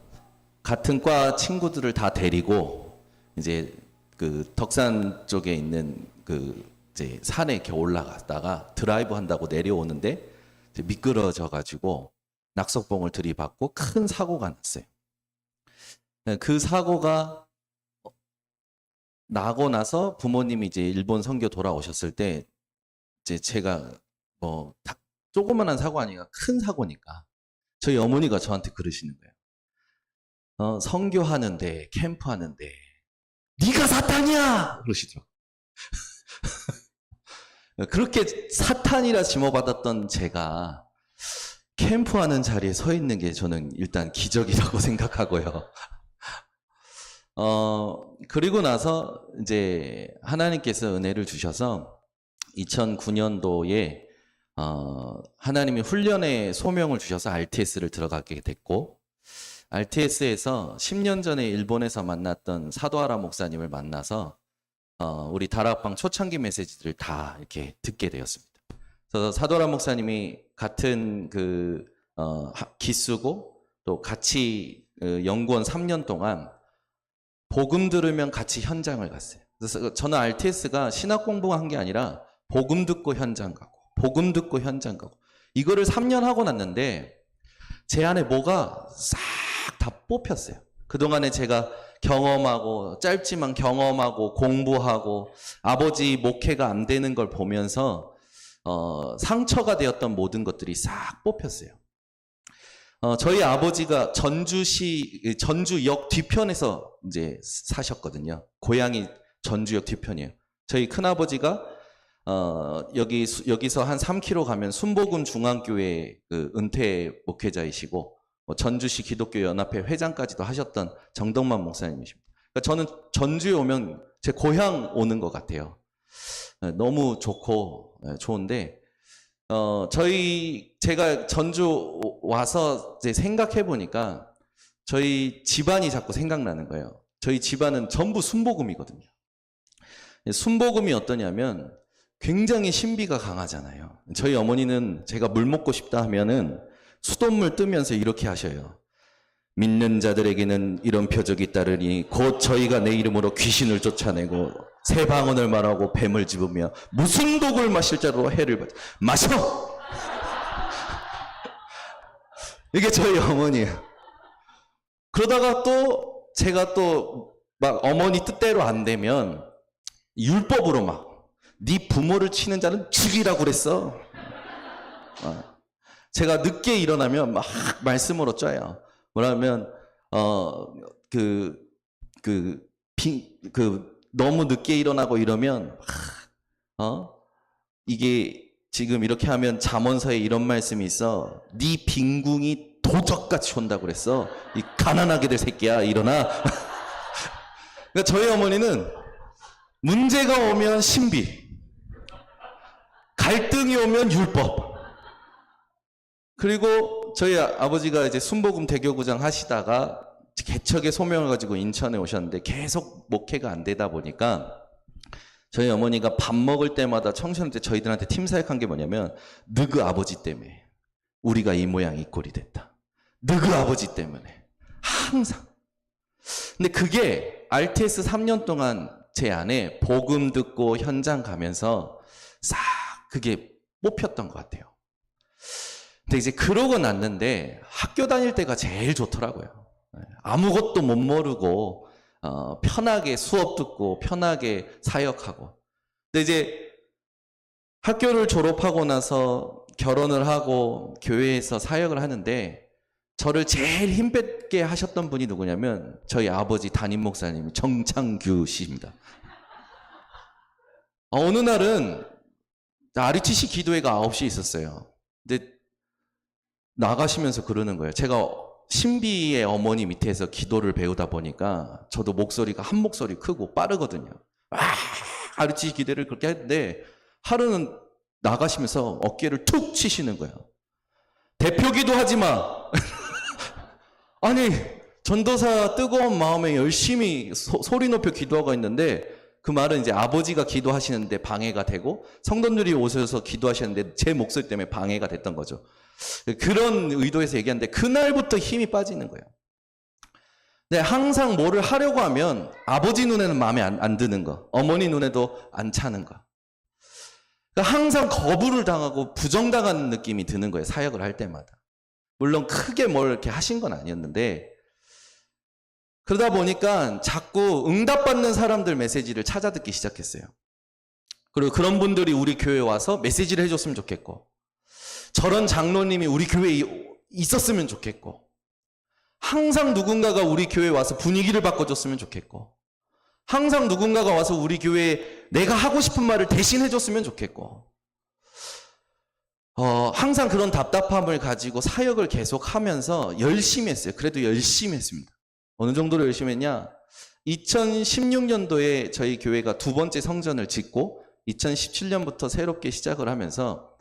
같은 과 친구들을 다 데리고 이제 그 덕산 쪽에 있는 그 이제 산에 이렇게 올라갔다가 드라이브 한다고 내려오는데 이제 미끄러져 가지고 낙석봉을 들이받고 큰 사고가 났어요. 그 사고가 나고 나서 부모님이 이제 일본 선교 돌아오셨을 때 이제 제가 뭐 조그만한 사고 아니라 큰 사고니까 저희 어머니가 저한테 그러시는 거예요. 선교하는데 캠프하는데 네가 사탄이야 그러시더라고요. 그렇게 사탄이라 지목받았던 제가 캠프하는 자리에 서 있는 게 저는 일단 기적이라고 생각하고요. 그리고 나서 이제 하나님께서 은혜를 주셔서 2009년도에 하나님이 훈련의 소명을 주셔서 RTS를 들어가게 됐고 RTS에서 10년 전에 일본에서 만났던 사도하라 목사님을 만나서 우리 다락방 초창기 메시지들을 다 이렇게 듣게 되었습니다. 그래서 사도하라 목사님이 같은 그 기수고 또 같이 연구원 3년 동안 복음 들으면 같이 현장을 갔어요. 그래서 저는 RTS가 신학 공부한 게 아니라 복음 듣고 현장 가고 복음 듣고 현장 가고 이거를 3년 하고 났는데 제 안에 뭐가 싹 다 뽑혔어요. 그동안에 제가 경험하고 짧지만 경험하고 공부하고 아버지 목회가 안 되는 걸 보면서 상처가 되었던 모든 것들이 싹 뽑혔어요. 저희 아버지가 전주역 뒤편에서 이제 사셨거든요. 고향이 전주역 뒤편이에요. 저희 큰아버지가 여기서 한 3km 가면 순복음 중앙교회 그 은퇴 목회자이시고 전주시 기독교 연합회 회장까지도 하셨던 정덕만 목사님이십니다. 그러니까 저는 전주에 오면 제 고향 오는 것 같아요. 너무 좋고 좋은데 제가 전주 와서 이제 생각해 보니까 저희 집안이 자꾸 생각나는 거예요. 저희 집안은 전부 순복음이거든요. 순복음이 어떠냐면 굉장히 신비가 강하잖아요. 저희 어머니는 제가 물 먹고 싶다 하면은 수돗물 뜨면서 이렇게 하셔요. 믿는 자들에게는 이런 표적이 따르니 곧 저희가 내 이름으로 귀신을 쫓아내고 새 방언을 말하고 뱀을 집으며 무슨 독을 마실 자로 해를 받아 마셔! 이게 저희 어머니예요. 그러다가 또 제가 또 막 어머니 뜻대로 안 되면 율법으로 막 네 부모를 치는 자는 죽이라고 그랬어. 제가 늦게 일어나면 막 말씀으로 쪄요. 뭐냐면 너무 늦게 일어나고 이러면 이게 지금 이렇게 하면 잠언서에 이런 말씀이 있어. 네 빈궁이 도적같이 온다고 그랬어. 이 가난하게 될 새끼야 일어나. 그러니까 저희 어머니는 문제가 오면 신비, 갈등이 오면 율법. 그리고 저희 아버지가 이제 순복음 대교구장 하시다가 개척의 소명을 가지고 인천에 오셨는데 계속 목회가 안 되다 보니까 저희 어머니가 밥 먹을 때마다 청소년 때 저희들한테 팀사역한 게 뭐냐면 너그 아버지 때문에 우리가 이 모양 이 꼴이 됐다. 너그 아버지 때문에 항상. 근데 그게 RTS 3년 동안 제 안에 복음 듣고 현장 가면서 싹 그게 뽑혔던 것 같아요. 근데 이제 그러고 났는데 학교 다닐 때가 제일 좋더라고요. 아무것도 못 모르고 편하게 수업 듣고 편하게 사역하고. 근데 이제 학교를 졸업하고 나서 결혼을 하고 교회에서 사역을 하는데 저를 제일 힘 뺏게 하셨던 분이 누구냐면 저희 아버지 담임 목사님 정창규 씨입니다. 어느 날은 RUTC 기도회가 9시에 있었어요. 근데 나가시면서 그러는 거예요. 제가 신비의 어머니 밑에서 기도를 배우다 보니까 저도 목소리가 한 목소리 크고 빠르거든요. RUTC 기도를 그렇게 했는데 하루는 나가시면서 어깨를 툭 치시는 거예요. 대표 기도하지 마. 아니 전도사 뜨거운 마음에 열심히 소리 높여 기도하고 있는데 그 말은 이제 아버지가 기도하시는데 방해가 되고 성도들이 오셔서 기도하시는데 제 목소리 때문에 방해가 됐던 거죠. 그런 의도에서 얘기하는데 그날부터 힘이 빠지는 거예요. 근데 항상 뭐를 하려고 하면 아버지 눈에는 마음에 안 드는 거, 어머니 눈에도 안 차는 거. 그러니까 항상 거부를 당하고 부정당하는 느낌이 드는 거예요. 사역을 할 때마다. 물론 크게 뭘 이렇게 하신 건 아니었는데 그러다 보니까 자꾸 응답받는 사람들 메시지를 찾아 듣기 시작했어요. 그리고 그런 분들이 우리 교회에 와서 메시지를 해줬으면 좋겠고 저런 장로님이 우리 교회에 있었으면 좋겠고 항상 누군가가 우리 교회에 와서 분위기를 바꿔줬으면 좋겠고 항상 누군가가 와서 우리 교회에 내가 하고 싶은 말을 대신 해줬으면 좋겠고 항상 그런 답답함을 가지고 사역을 계속 하면서 열심히 했어요. 그래도 열심히 했습니다. 어느 정도로 열심히 했냐? 2016년도에 저희 교회가 두 번째 성전을 짓고 2017년부터 새롭게 시작을 하면서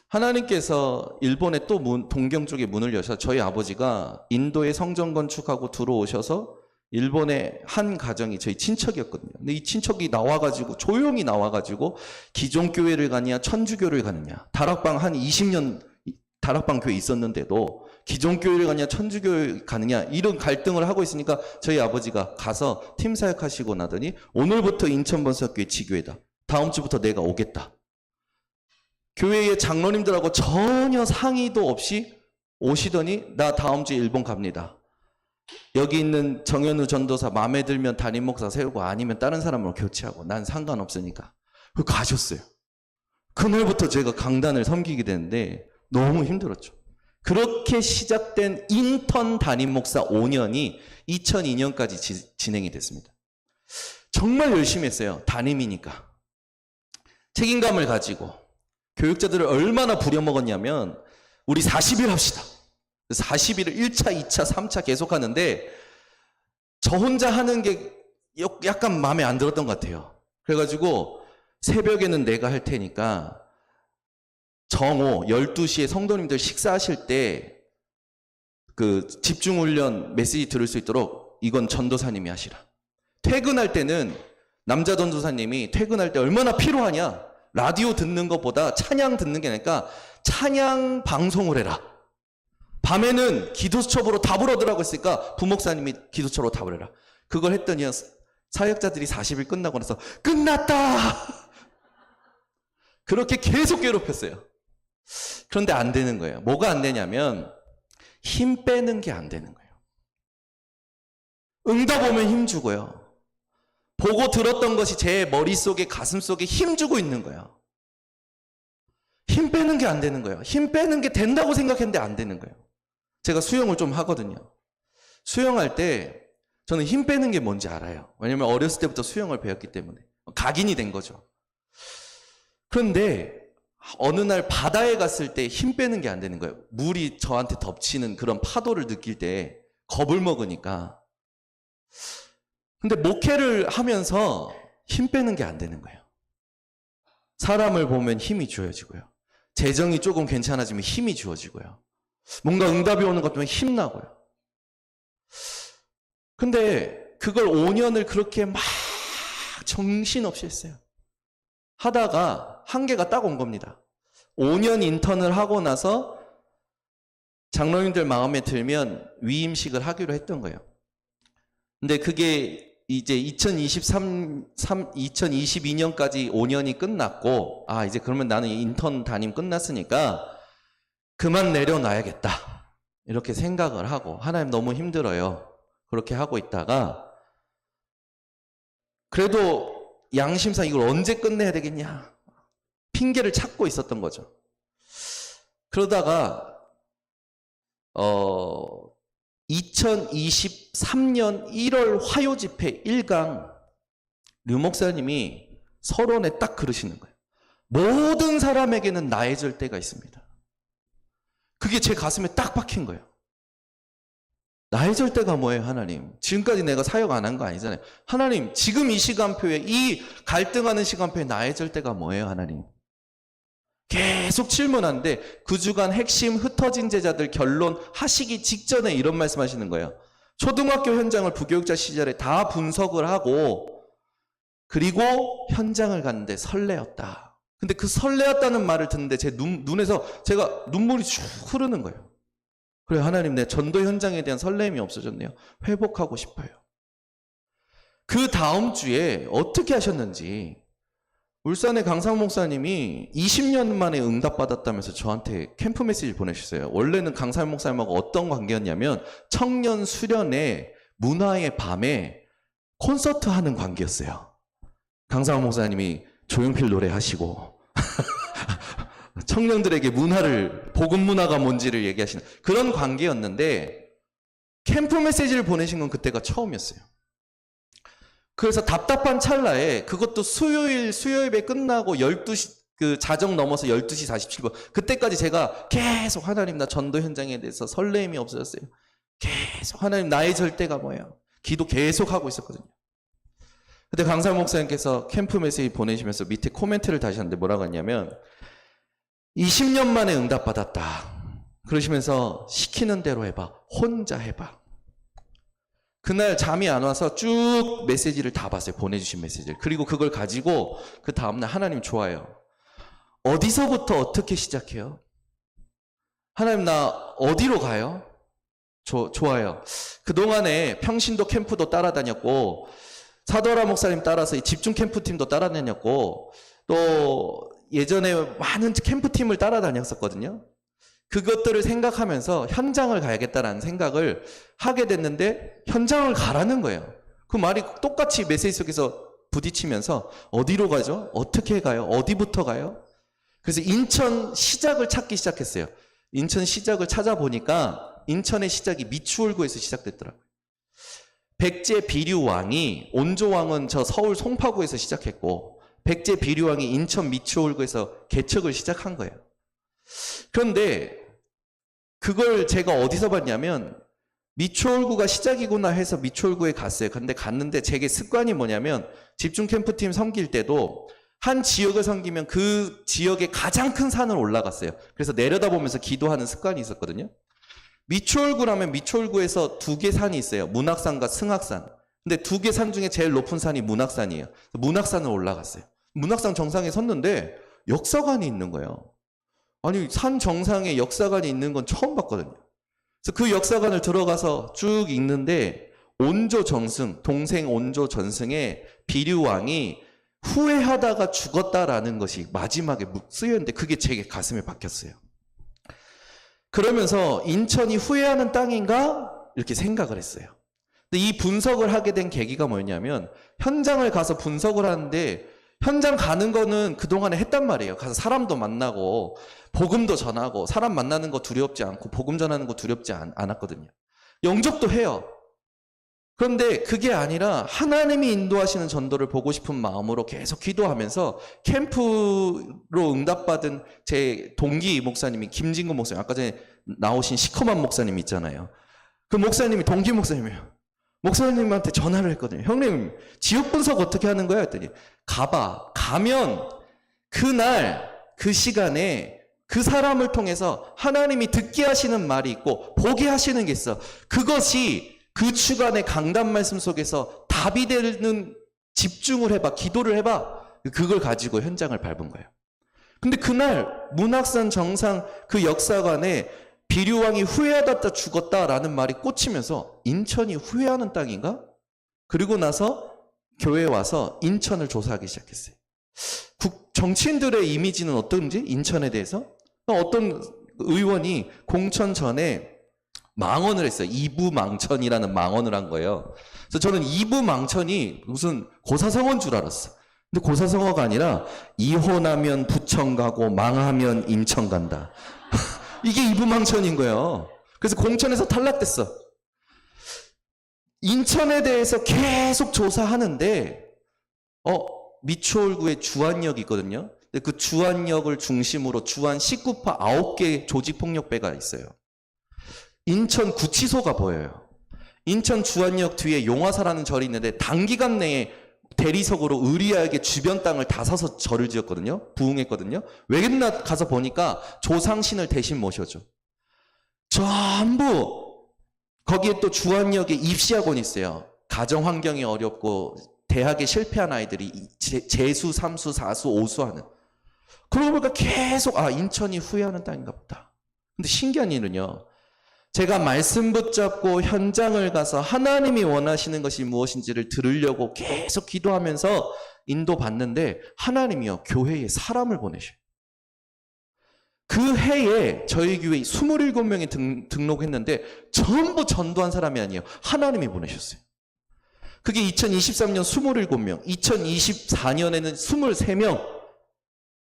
하나님께서 일본에 또 동경 쪽에 문을 여셔서 저희 아버지가 인도에 성전 건축하고 들어오셔서 일본의 한 가정이 저희 친척이었거든요. 근데 이 친척이 나와가지고 조용히 나와가지고 기존 교회를 가느냐 천주교를 가느냐 다락방 한 20년 다락방 교회 있었는데도 기존 교회를 가느냐 천주교를 가느냐 이런 갈등을 하고 있으니까 저희 아버지가 가서 팀 사역하시고 나더니 오늘부터 인천번석교회 지교회다. 다음 주부터 내가 오겠다. 교회의 장로님들하고 전혀 상의도 없이 오시더니 나 다음 주에 일본 갑니다. 여기 있는 정현우 전도사 마음에 들면 담임 목사 세우고 아니면 다른 사람으로 교체하고 난 상관없으니까. 그 가셨어요. 그날부터 제가 강단을 섬기게 되는데 너무 힘들었죠. 그렇게 시작된 인턴 담임 목사 5년이 2002년까지 진행이 됐습니다. 정말 열심히 했어요. 담임이니까. 책임감을 가지고 교육자들을 얼마나 부려먹었냐면 우리 40일 합시다. 40일을 1차, 2차, 3차 계속 하는데 저 혼자 하는 게 약간 마음에 안 들었던 것 같아요. 그래가지고 새벽에는 내가 할 테니까 정오 12시에 성도님들 식사하실 때 그 집중훈련 메시지 들을 수 있도록 이건 전도사님이 하시라. 퇴근할 때는 남자 전도사님이 퇴근할 때 얼마나 피로하냐. 라디오 듣는 것보다 찬양 듣는 게 나니까 찬양 방송을 해라. 밤에는 기도첩으로 답을 얻으라고 했으니까 부목사님이 기도첩으로 답을 해라. 그걸 했더니 사역자들이 40일 끝나고 나서 끝났다! 그렇게 계속 괴롭혔어요. 그런데 안 되는 거예요. 뭐가 안 되냐면 힘 빼는 게 안 되는 거예요. 응답 오면 힘 주고요. 보고 들었던 것이 제 머릿속에 가슴속에 힘 주고 있는 거예요. 힘 빼는 게 안 되는 거예요. 힘 빼는 게 된다고 생각했는데 안 되는 거예요. 제가 수영을 좀 하거든요. 수영할 때 저는 힘 빼는 게 뭔지 알아요. 왜냐면 어렸을 때부터 수영을 배웠기 때문에 각인이 된 거죠. 그런데 어느 날 바다에 갔을 때 힘 빼는 게 안 되는 거예요. 물이 저한테 덮치는 그런 파도를 느낄 때 겁을 먹으니까. 근데 목회를 하면서 힘 빼는 게 안 되는 거예요. 사람을 보면 힘이 주어지고요. 재정이 조금 괜찮아지면 힘이 주어지고요. 뭔가 응답이 오는 것 때문에 힘나고요. 근데 그걸 5년을 그렇게 막 정신없이 했어요. 하다가 한계가 딱 온 겁니다. 5년 인턴을 하고 나서 장로님들 마음에 들면 위임식을 하기로 했던 거예요. 근데 그게 이제 2022년까지 5년이 끝났고, 아, 이제 그러면 나는 인턴 담임 끝났으니까 그만 내려놔야겠다. 이렇게 생각을 하고, 하나님 너무 힘들어요. 그렇게 하고 있다가, 그래도 양심상 이걸 언제 끝내야 되겠냐. 핑계를 찾고 있었던 거죠. 그러다가, 2023년 1월 화요 집회 1강 류 목사님이 서론에 딱 그러시는 거예요. 모든 사람에게는 나해질 때가 있습니다. 그게 제 가슴에 딱 박힌 거예요. 나해질 때가 뭐예요, 하나님? 지금까지 내가 사역 안 한 거 아니잖아요. 하나님, 지금 이 시간표에, 이 갈등하는 시간표에 나해질 때가 뭐예요, 하나님? 계속 질문하는데 그 주간 핵심 흩어진 제자들 결론 하시기 직전에 이런 말씀하시는 거예요. 초등학교 현장을 부교육자 시절에 다 분석을 하고 그리고 현장을 갔는데 설레었다. 근데 그 설레었다는 말을 듣는데 제 눈에서 제가 눈물이 쭉 흐르는 거예요. 그래, 하나님, 내 전도 현장에 대한 설렘이 없어졌네요. 회복하고 싶어요. 그 다음 주에 어떻게 하셨는지 울산의 강상 목사님이 20년 만에 응답받았다면서 저한테 캠프 메시지를 보내주셨어요. 원래는 강상 목사님하고 어떤 관계였냐면 청년 수련회 문화의 밤에 콘서트 하는 관계였어요. 강상 목사님이 조용필 노래하시고 청년들에게 문화를, 복음 문화가 뭔지를 얘기하시는 그런 관계였는데 캠프 메시지를 보내신 건 그때가 처음이었어요. 그래서 답답한 찰나에 그것도 수요일 수요예배 끝나고 12시 그 자정 넘어서 12시 47분 그때까지 제가 계속 하나님, 나 전도 현장에 대해서 설레임이 없어졌어요. 계속 하나님, 나의 절대가 뭐예요? 기도 계속 하고 있었거든요. 그때 강살 목사님께서 캠프 메시지 보내시면서 밑에 코멘트를 다시 하는데 뭐라고 했냐면 20년 만에 응답받았다. 그러시면서 시키는 대로 해봐. 혼자 해봐. 그날 잠이 안 와서 쭉 메시지를 다 봤어요. 보내주신 메시지를. 그리고 그걸 가지고 그 다음날 하나님 좋아요. 어디서부터 어떻게 시작해요? 하나님, 나 어디로 가요? 좋아요. 그동안에 평신도 캠프도 따라다녔고 사도라 목사님 따라서 집중 캠프팀도 따라다녔고 또 예전에 많은 캠프팀을 따라다녔었거든요. 그것들을 생각하면서 현장을 가야겠다라는 생각을 하게 됐는데 현장을 가라는 거예요. 그 말이 똑같이 메시지 속에서 부딪히면서 어디로 가죠? 어떻게 가요? 어디부터 가요? 그래서 인천 시작을 찾기 시작했어요. 인천 시작을 찾아보니까 인천의 시작이 미추홀구에서 시작됐더라고요. 백제 비류왕이, 온조왕은 저 서울 송파구에서 시작했고 백제 비류왕이 인천 미추홀구에서 개척을 시작한 거예요. 그런데 그걸 제가 어디서 봤냐면 미추홀구가 시작이구나 해서 미추홀구에 갔어요. 근데 갔는데 제게 습관이 뭐냐면 집중 캠프팀 섬길 때도 한 지역을 섬기면 그 지역의 가장 큰 산을 올라갔어요. 그래서 내려다보면서 기도하는 습관이 있었거든요. 미추홀구라면 미추홀구에서 두 개 산이 있어요. 문학산과 승악산. 근데 두 개 산 중에 제일 높은 산이 문학산이에요. 문학산을 올라갔어요. 문학산 정상에 섰는데 역사관이 있는 거예요. 아니, 산 정상에 역사관이 있는 건 처음 봤거든요. 그래서 그 역사관을 들어가서 쭉 읽는데 온조정승, 동생 온조전승의 비류왕이 후회하다가 죽었다라는 것이 마지막에 쓰여있는데 그게 제 가슴에 박혔어요. 그러면서 인천이 후회하는 땅인가? 이렇게 생각을 했어요. 근데 이 분석을 하게 된 계기가 뭐였냐면 현장을 가서 분석을 하는데 현장 가는 거는 그동안에 했단 말이에요. 가서 사람도 만나고 복음도 전하고 사람 만나는 거 두렵지 않고 복음 전하는 거 두렵지 않았거든요. 영접도 해요. 그런데 그게 아니라 하나님이 인도하시는 전도를 보고 싶은 마음으로 계속 기도하면서 캠프로 응답받은 제 동기 목사님이 김진구 목사님, 아까 전에 나오신 시커먼 목사님 있잖아요. 그 목사님이 동기 목사님이에요. 목사님한테 전화를 했거든요. 형님, 지역 분석 어떻게 하는 거야? 했더니 가면 그날 그 시간에 그 사람을 통해서 하나님이 듣게 하시는 말이 있고 보게 하시는 게 있어. 그것이 그 주간의 강단 말씀 속에서 답이 되는 집중을 해봐, 기도를 해봐. 그걸 가지고 현장을 밟은 거예요. 근데 그날 문학산 정상 그 역사관에 비류왕이 후회하다 죽었다라는 말이 꽂히면서 인천이 후회하는 땅인가? 그리고 나서 교회에 와서 인천을 조사하기 시작했어요. 정치인들의 이미지는 어떤지 인천에 대해서 어떤 의원이 공천 전에 망언을 했어요. 이부망천이라는 망언을 한 거예요. 그래서 저는 이부망천이 무슨 고사성어인 줄 알았어. 근데 고사성어가 아니라 이혼하면 부천 가고 망하면 인천 간다. 이게 이부망천인 거예요. 그래서 공천에서 탈락됐어. 인천에 대해서 계속 조사하는데 미추홀구에 주안역이 있거든요. 근데 그 주안역을 중심으로 주안 19파 9개 조직폭력배가 있어요. 인천 구치소가 보여요. 인천 주안역 뒤에 용화사라는 절이 있는데 단기간 내에 대리석으로 의리하게 주변 땅을 다 사서 절을 지었거든요. 부흥했거든요. 왜냐 가서 보니까 조상신을 대신 모셔줘. 전부 거기에 또 주안역에 입시학원이 있어요. 가정 환경이 어렵고 대학에 실패한 아이들이 재수, 삼수, 사수, 오수하는. 그러고 보니까 계속 인천이 후회하는 땅인가 보다. 근데 신기한 일은요. 제가 말씀 붙잡고 현장을 가서 하나님이 원하시는 것이 무엇인지를 들으려고 계속 기도하면서 인도받는데 하나님이요. 교회에 사람을 보내셔요. 그 해에 저희 교회에 27명이 등록했는데 전부 전도한 사람이 아니에요. 하나님이 보내셨어요. 그게 2023년 27명, 2024년에는 23명,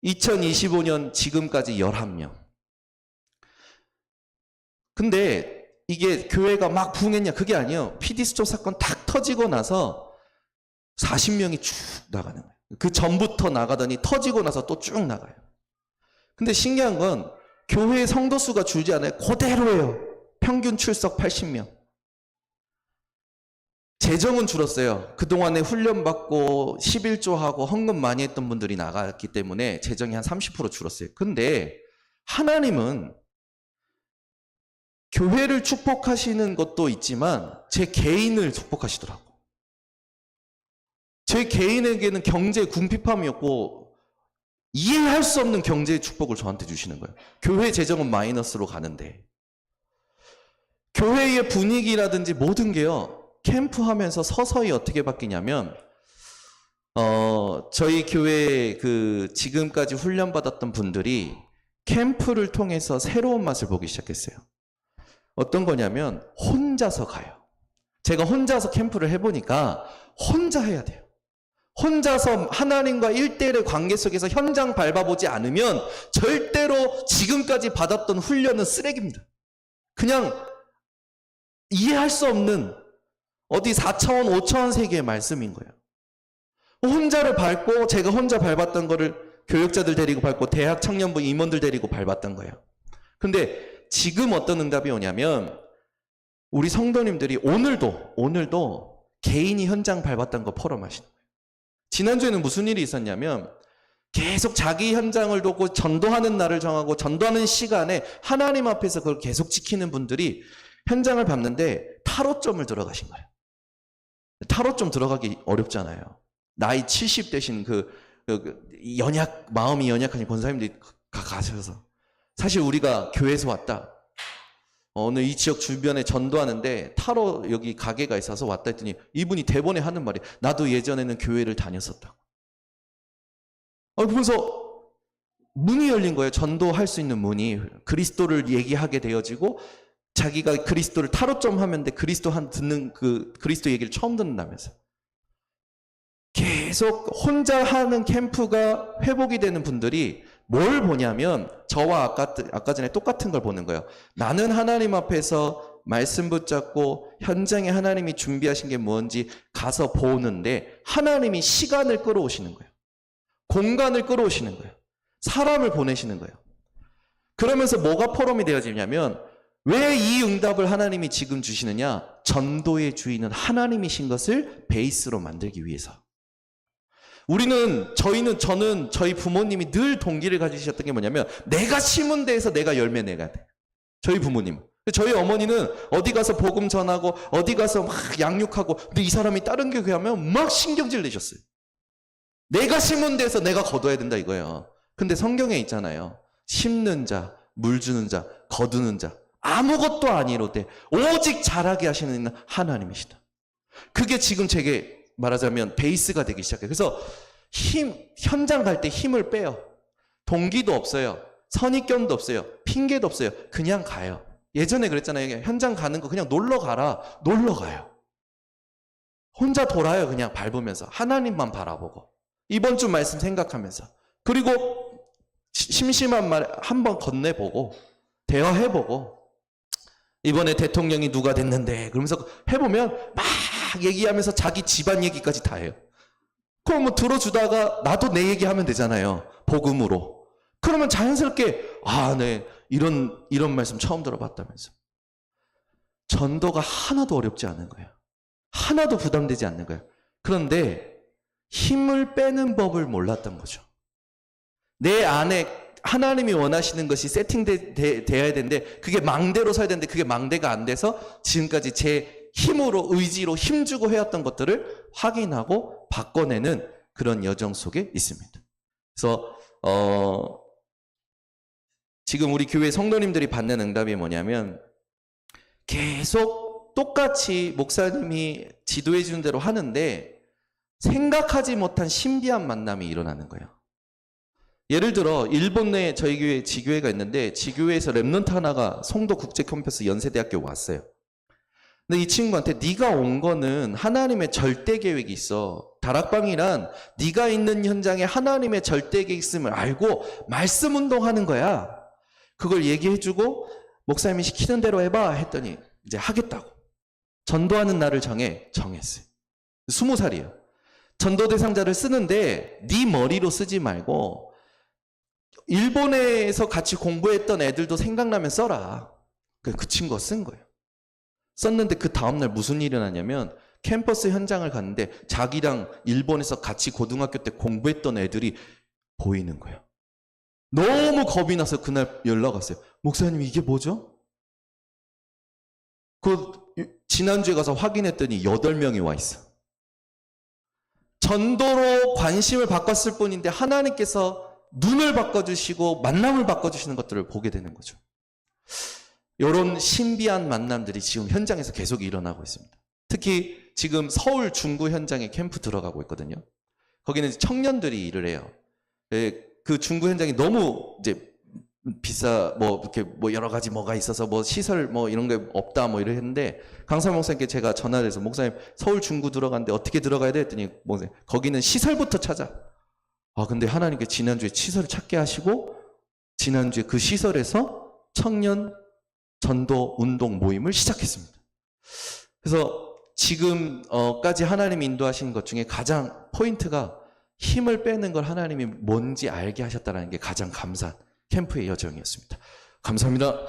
2025년 지금까지 11명. 근데 이게 교회가 막 부흥했냐? 그게 아니에요. 피디스토 사건 탁 터지고 나서 40명이 쭉 나가는 거예요. 그 전부터 나가더니 터지고 나서 또 쭉 나가요. 근데 신기한 건 교회 성도 수가 줄지 않아요. 그대로예요. 평균 출석 80명. 재정은 줄었어요. 그동안에 훈련받고 11조하고 헌금 많이 했던 분들이 나갔기 때문에 재정이 한 30% 줄었어요. 근데 하나님은 교회를 축복하시는 것도 있지만 제 개인을 축복하시더라고. 제 개인에게는 경제 궁핍함이었고 이해할 수 없는 경제의 축복을 저한테 주시는 거예요. 교회 재정은 마이너스로 가는데 교회의 분위기라든지 모든 게요. 캠프하면서 서서히 어떻게 바뀌냐면 저희 교회 지금까지 훈련받았던 분들이 캠프를 통해서 새로운 맛을 보기 시작했어요. 어떤 거냐면 혼자서 가요. 제가 혼자서 캠프를 해보니까 혼자 해야 돼요. 혼자서 하나님과 1대1의 관계 속에서 현장 밟아보지 않으면 절대로 지금까지 받았던 훈련은 쓰레기입니다. 그냥 이해할 수 없는 어디 4차원, 5차원 세계의 말씀인 거예요. 혼자를 밟고 제가 혼자 밟았던 거를 교육자들 데리고 밟고 대학 청년부 임원들 데리고 밟았던 거예요. 근데 지금 어떤 응답이 오냐면 우리 성도님들이 오늘도 개인이 현장 밟았던 거 포럼하시는 거예요. 지난주에는 무슨 일이 있었냐면 계속 자기 현장을 두고 전도하는 날을 정하고 전도하는 시간에 하나님 앞에서 그걸 계속 지키는 분들이 현장을 밟는데 타로점을 들어가신 거예요. 타로점 들어가기 어렵잖아요. 나이 70 되신 마음이 연약하신 권사님들이 가셔서 사실 우리가 교회에서 왔다. 어느 이 지역 주변에 전도하는데 타로 여기 가게가 있어서 왔다 했더니 이분이 대본에 하는 말이 나도 예전에는 교회를 다녔었다고. 그러면서 문이 열린 거예요. 전도할 수 있는 문이. 그리스도를 얘기하게 되어지고 자기가 그리스도를 타로점 하면 돼. 듣는 그리스도 얘기를 처음 듣는다면서. 계속 혼자 하는 캠프가 회복이 되는 분들이 뭘 보냐면 저와 아까 전에 똑같은 걸 보는 거예요. 나는 하나님 앞에서 말씀 붙잡고 현장에 하나님이 준비하신 게 뭔지 가서 보는데 하나님이 시간을 끌어오시는 거예요. 공간을 끌어오시는 거예요. 사람을 보내시는 거예요. 그러면서 뭐가 포럼이 되어지냐면 왜 이 응답을 하나님이 지금 주시느냐? 전도의 주인은 하나님이신 것을 베이스로 만들기 위해서. 저는 저희 부모님이 늘 동기를 가지셨던 게 뭐냐면 내가 심은 데에서 내가 열매 내야 돼. 저희 부모님. 저희 어머니는 어디 가서 복음 전하고 어디 가서 막 양육하고 근데 이 사람이 다른 교회 하면 막 신경질 내셨어요. 내가 심은 데에서 내가 거둬야 된다 이거예요. 근데 성경에 있잖아요. 심는 자, 물 주는 자, 거두는 자 아무것도 아니로되 오직 자라게 하시는 하나님이시다. 그게 지금 제게 말하자면 베이스가 되기 시작해요. 그래서 현장 갈 때 힘을 빼요. 동기도 없어요. 선입견도 없어요. 핑계도 없어요. 그냥 가요. 예전에 그랬잖아요. 현장 가는 거 그냥 놀러 가라. 놀러 가요. 혼자 돌아요. 그냥 밟으면서. 하나님만 바라보고. 이번 주 말씀 생각하면서. 그리고 심심한 말 한번 건네보고 대화해보고 이번에 대통령이 누가 됐는데 그러면서 해보면 막 얘기하면서 자기 집안 얘기까지 다 해요. 그럼 뭐 들어주다가 나도 내 얘기하면 되잖아요. 복음으로. 그러면 자연스럽게 네 이런 말씀 처음 들어봤다면서. 전도가 하나도 어렵지 않은 거예요. 하나도 부담되지 않는 거예요. 그런데 힘을 빼는 법을 몰랐던 거죠. 내 안에 하나님이 원하시는 것이 세팅되어야 되는데 그게 망대로 서야 되는데 그게 망대가 안 돼서 지금까지 제 힘으로 의지로 힘주고 해왔던 것들을 확인하고 바꿔내는 그런 여정 속에 있습니다. 그래서 지금 우리 교회 성도님들이 받는 응답이 뭐냐면 계속 똑같이 목사님이 지도해 주는 대로 하는데 생각하지 못한 신비한 만남이 일어나는 거예요. 예를 들어 일본 내에 저희 교회 지교회가 있는데 지교회에서 랩넌트 하나가 송도 국제 캠퍼스 연세대학교 왔어요. 근데 이 친구한테 네가 온 거는 하나님의 절대 계획이 있어. 다락방이란 네가 있는 현장에 하나님의 절대 계획이 있음을 알고 말씀 운동하는 거야. 그걸 얘기해주고 목사님이 시키는 대로 해봐 했더니 이제 하겠다고. 전도하는 날을 정했어요. 20살이에요. 전도 대상자를 쓰는데 네 머리로 쓰지 말고 일본에서 같이 공부했던 애들도 생각나면 써라. 그 친구가 쓴 거예요. 썼는데 그 다음날 무슨 일이 일어나냐면 캠퍼스 현장을 갔는데 자기랑 일본에서 같이 고등학교 때 공부했던 애들이 보이는 거예요. 너무 겁이 나서 그날 연락 왔어요. 목사님 이게 뭐죠? 지난주에 가서 확인했더니 8명이 와 있어. 전도로 관심을 바꿨을 뿐인데 하나님께서 눈을 바꿔주시고 만남을 바꿔주시는 것들을 보게 되는 거죠. 이런 신비한 만남들이 지금 현장에서 계속 일어나고 있습니다. 특히 지금 서울 중구 현장에 캠프 들어가고 있거든요. 거기는 청년들이 일을 해요. 그 중구 현장이 너무 이제 이렇게 여러 가지 뭐가 있어서 시설 이런 게 없다 이랬는데 강사 목사님께 제가 전화를 해서 목사님 서울 중구 들어갔는데 어떻게 들어가야 돼? 했더니 목사님 거기는 시설부터 찾아. 근데 하나님께 지난주에 시설을 찾게 하시고 지난주에 그 시설에서 청년 전도 운동 모임을 시작했습니다. 그래서 지금까지 하나님이 인도하신 것 중에 가장 포인트가 힘을 빼는 걸 하나님이 뭔지 알게 하셨다는 게 가장 감사한 캠프의 여정이었습니다. 감사합니다.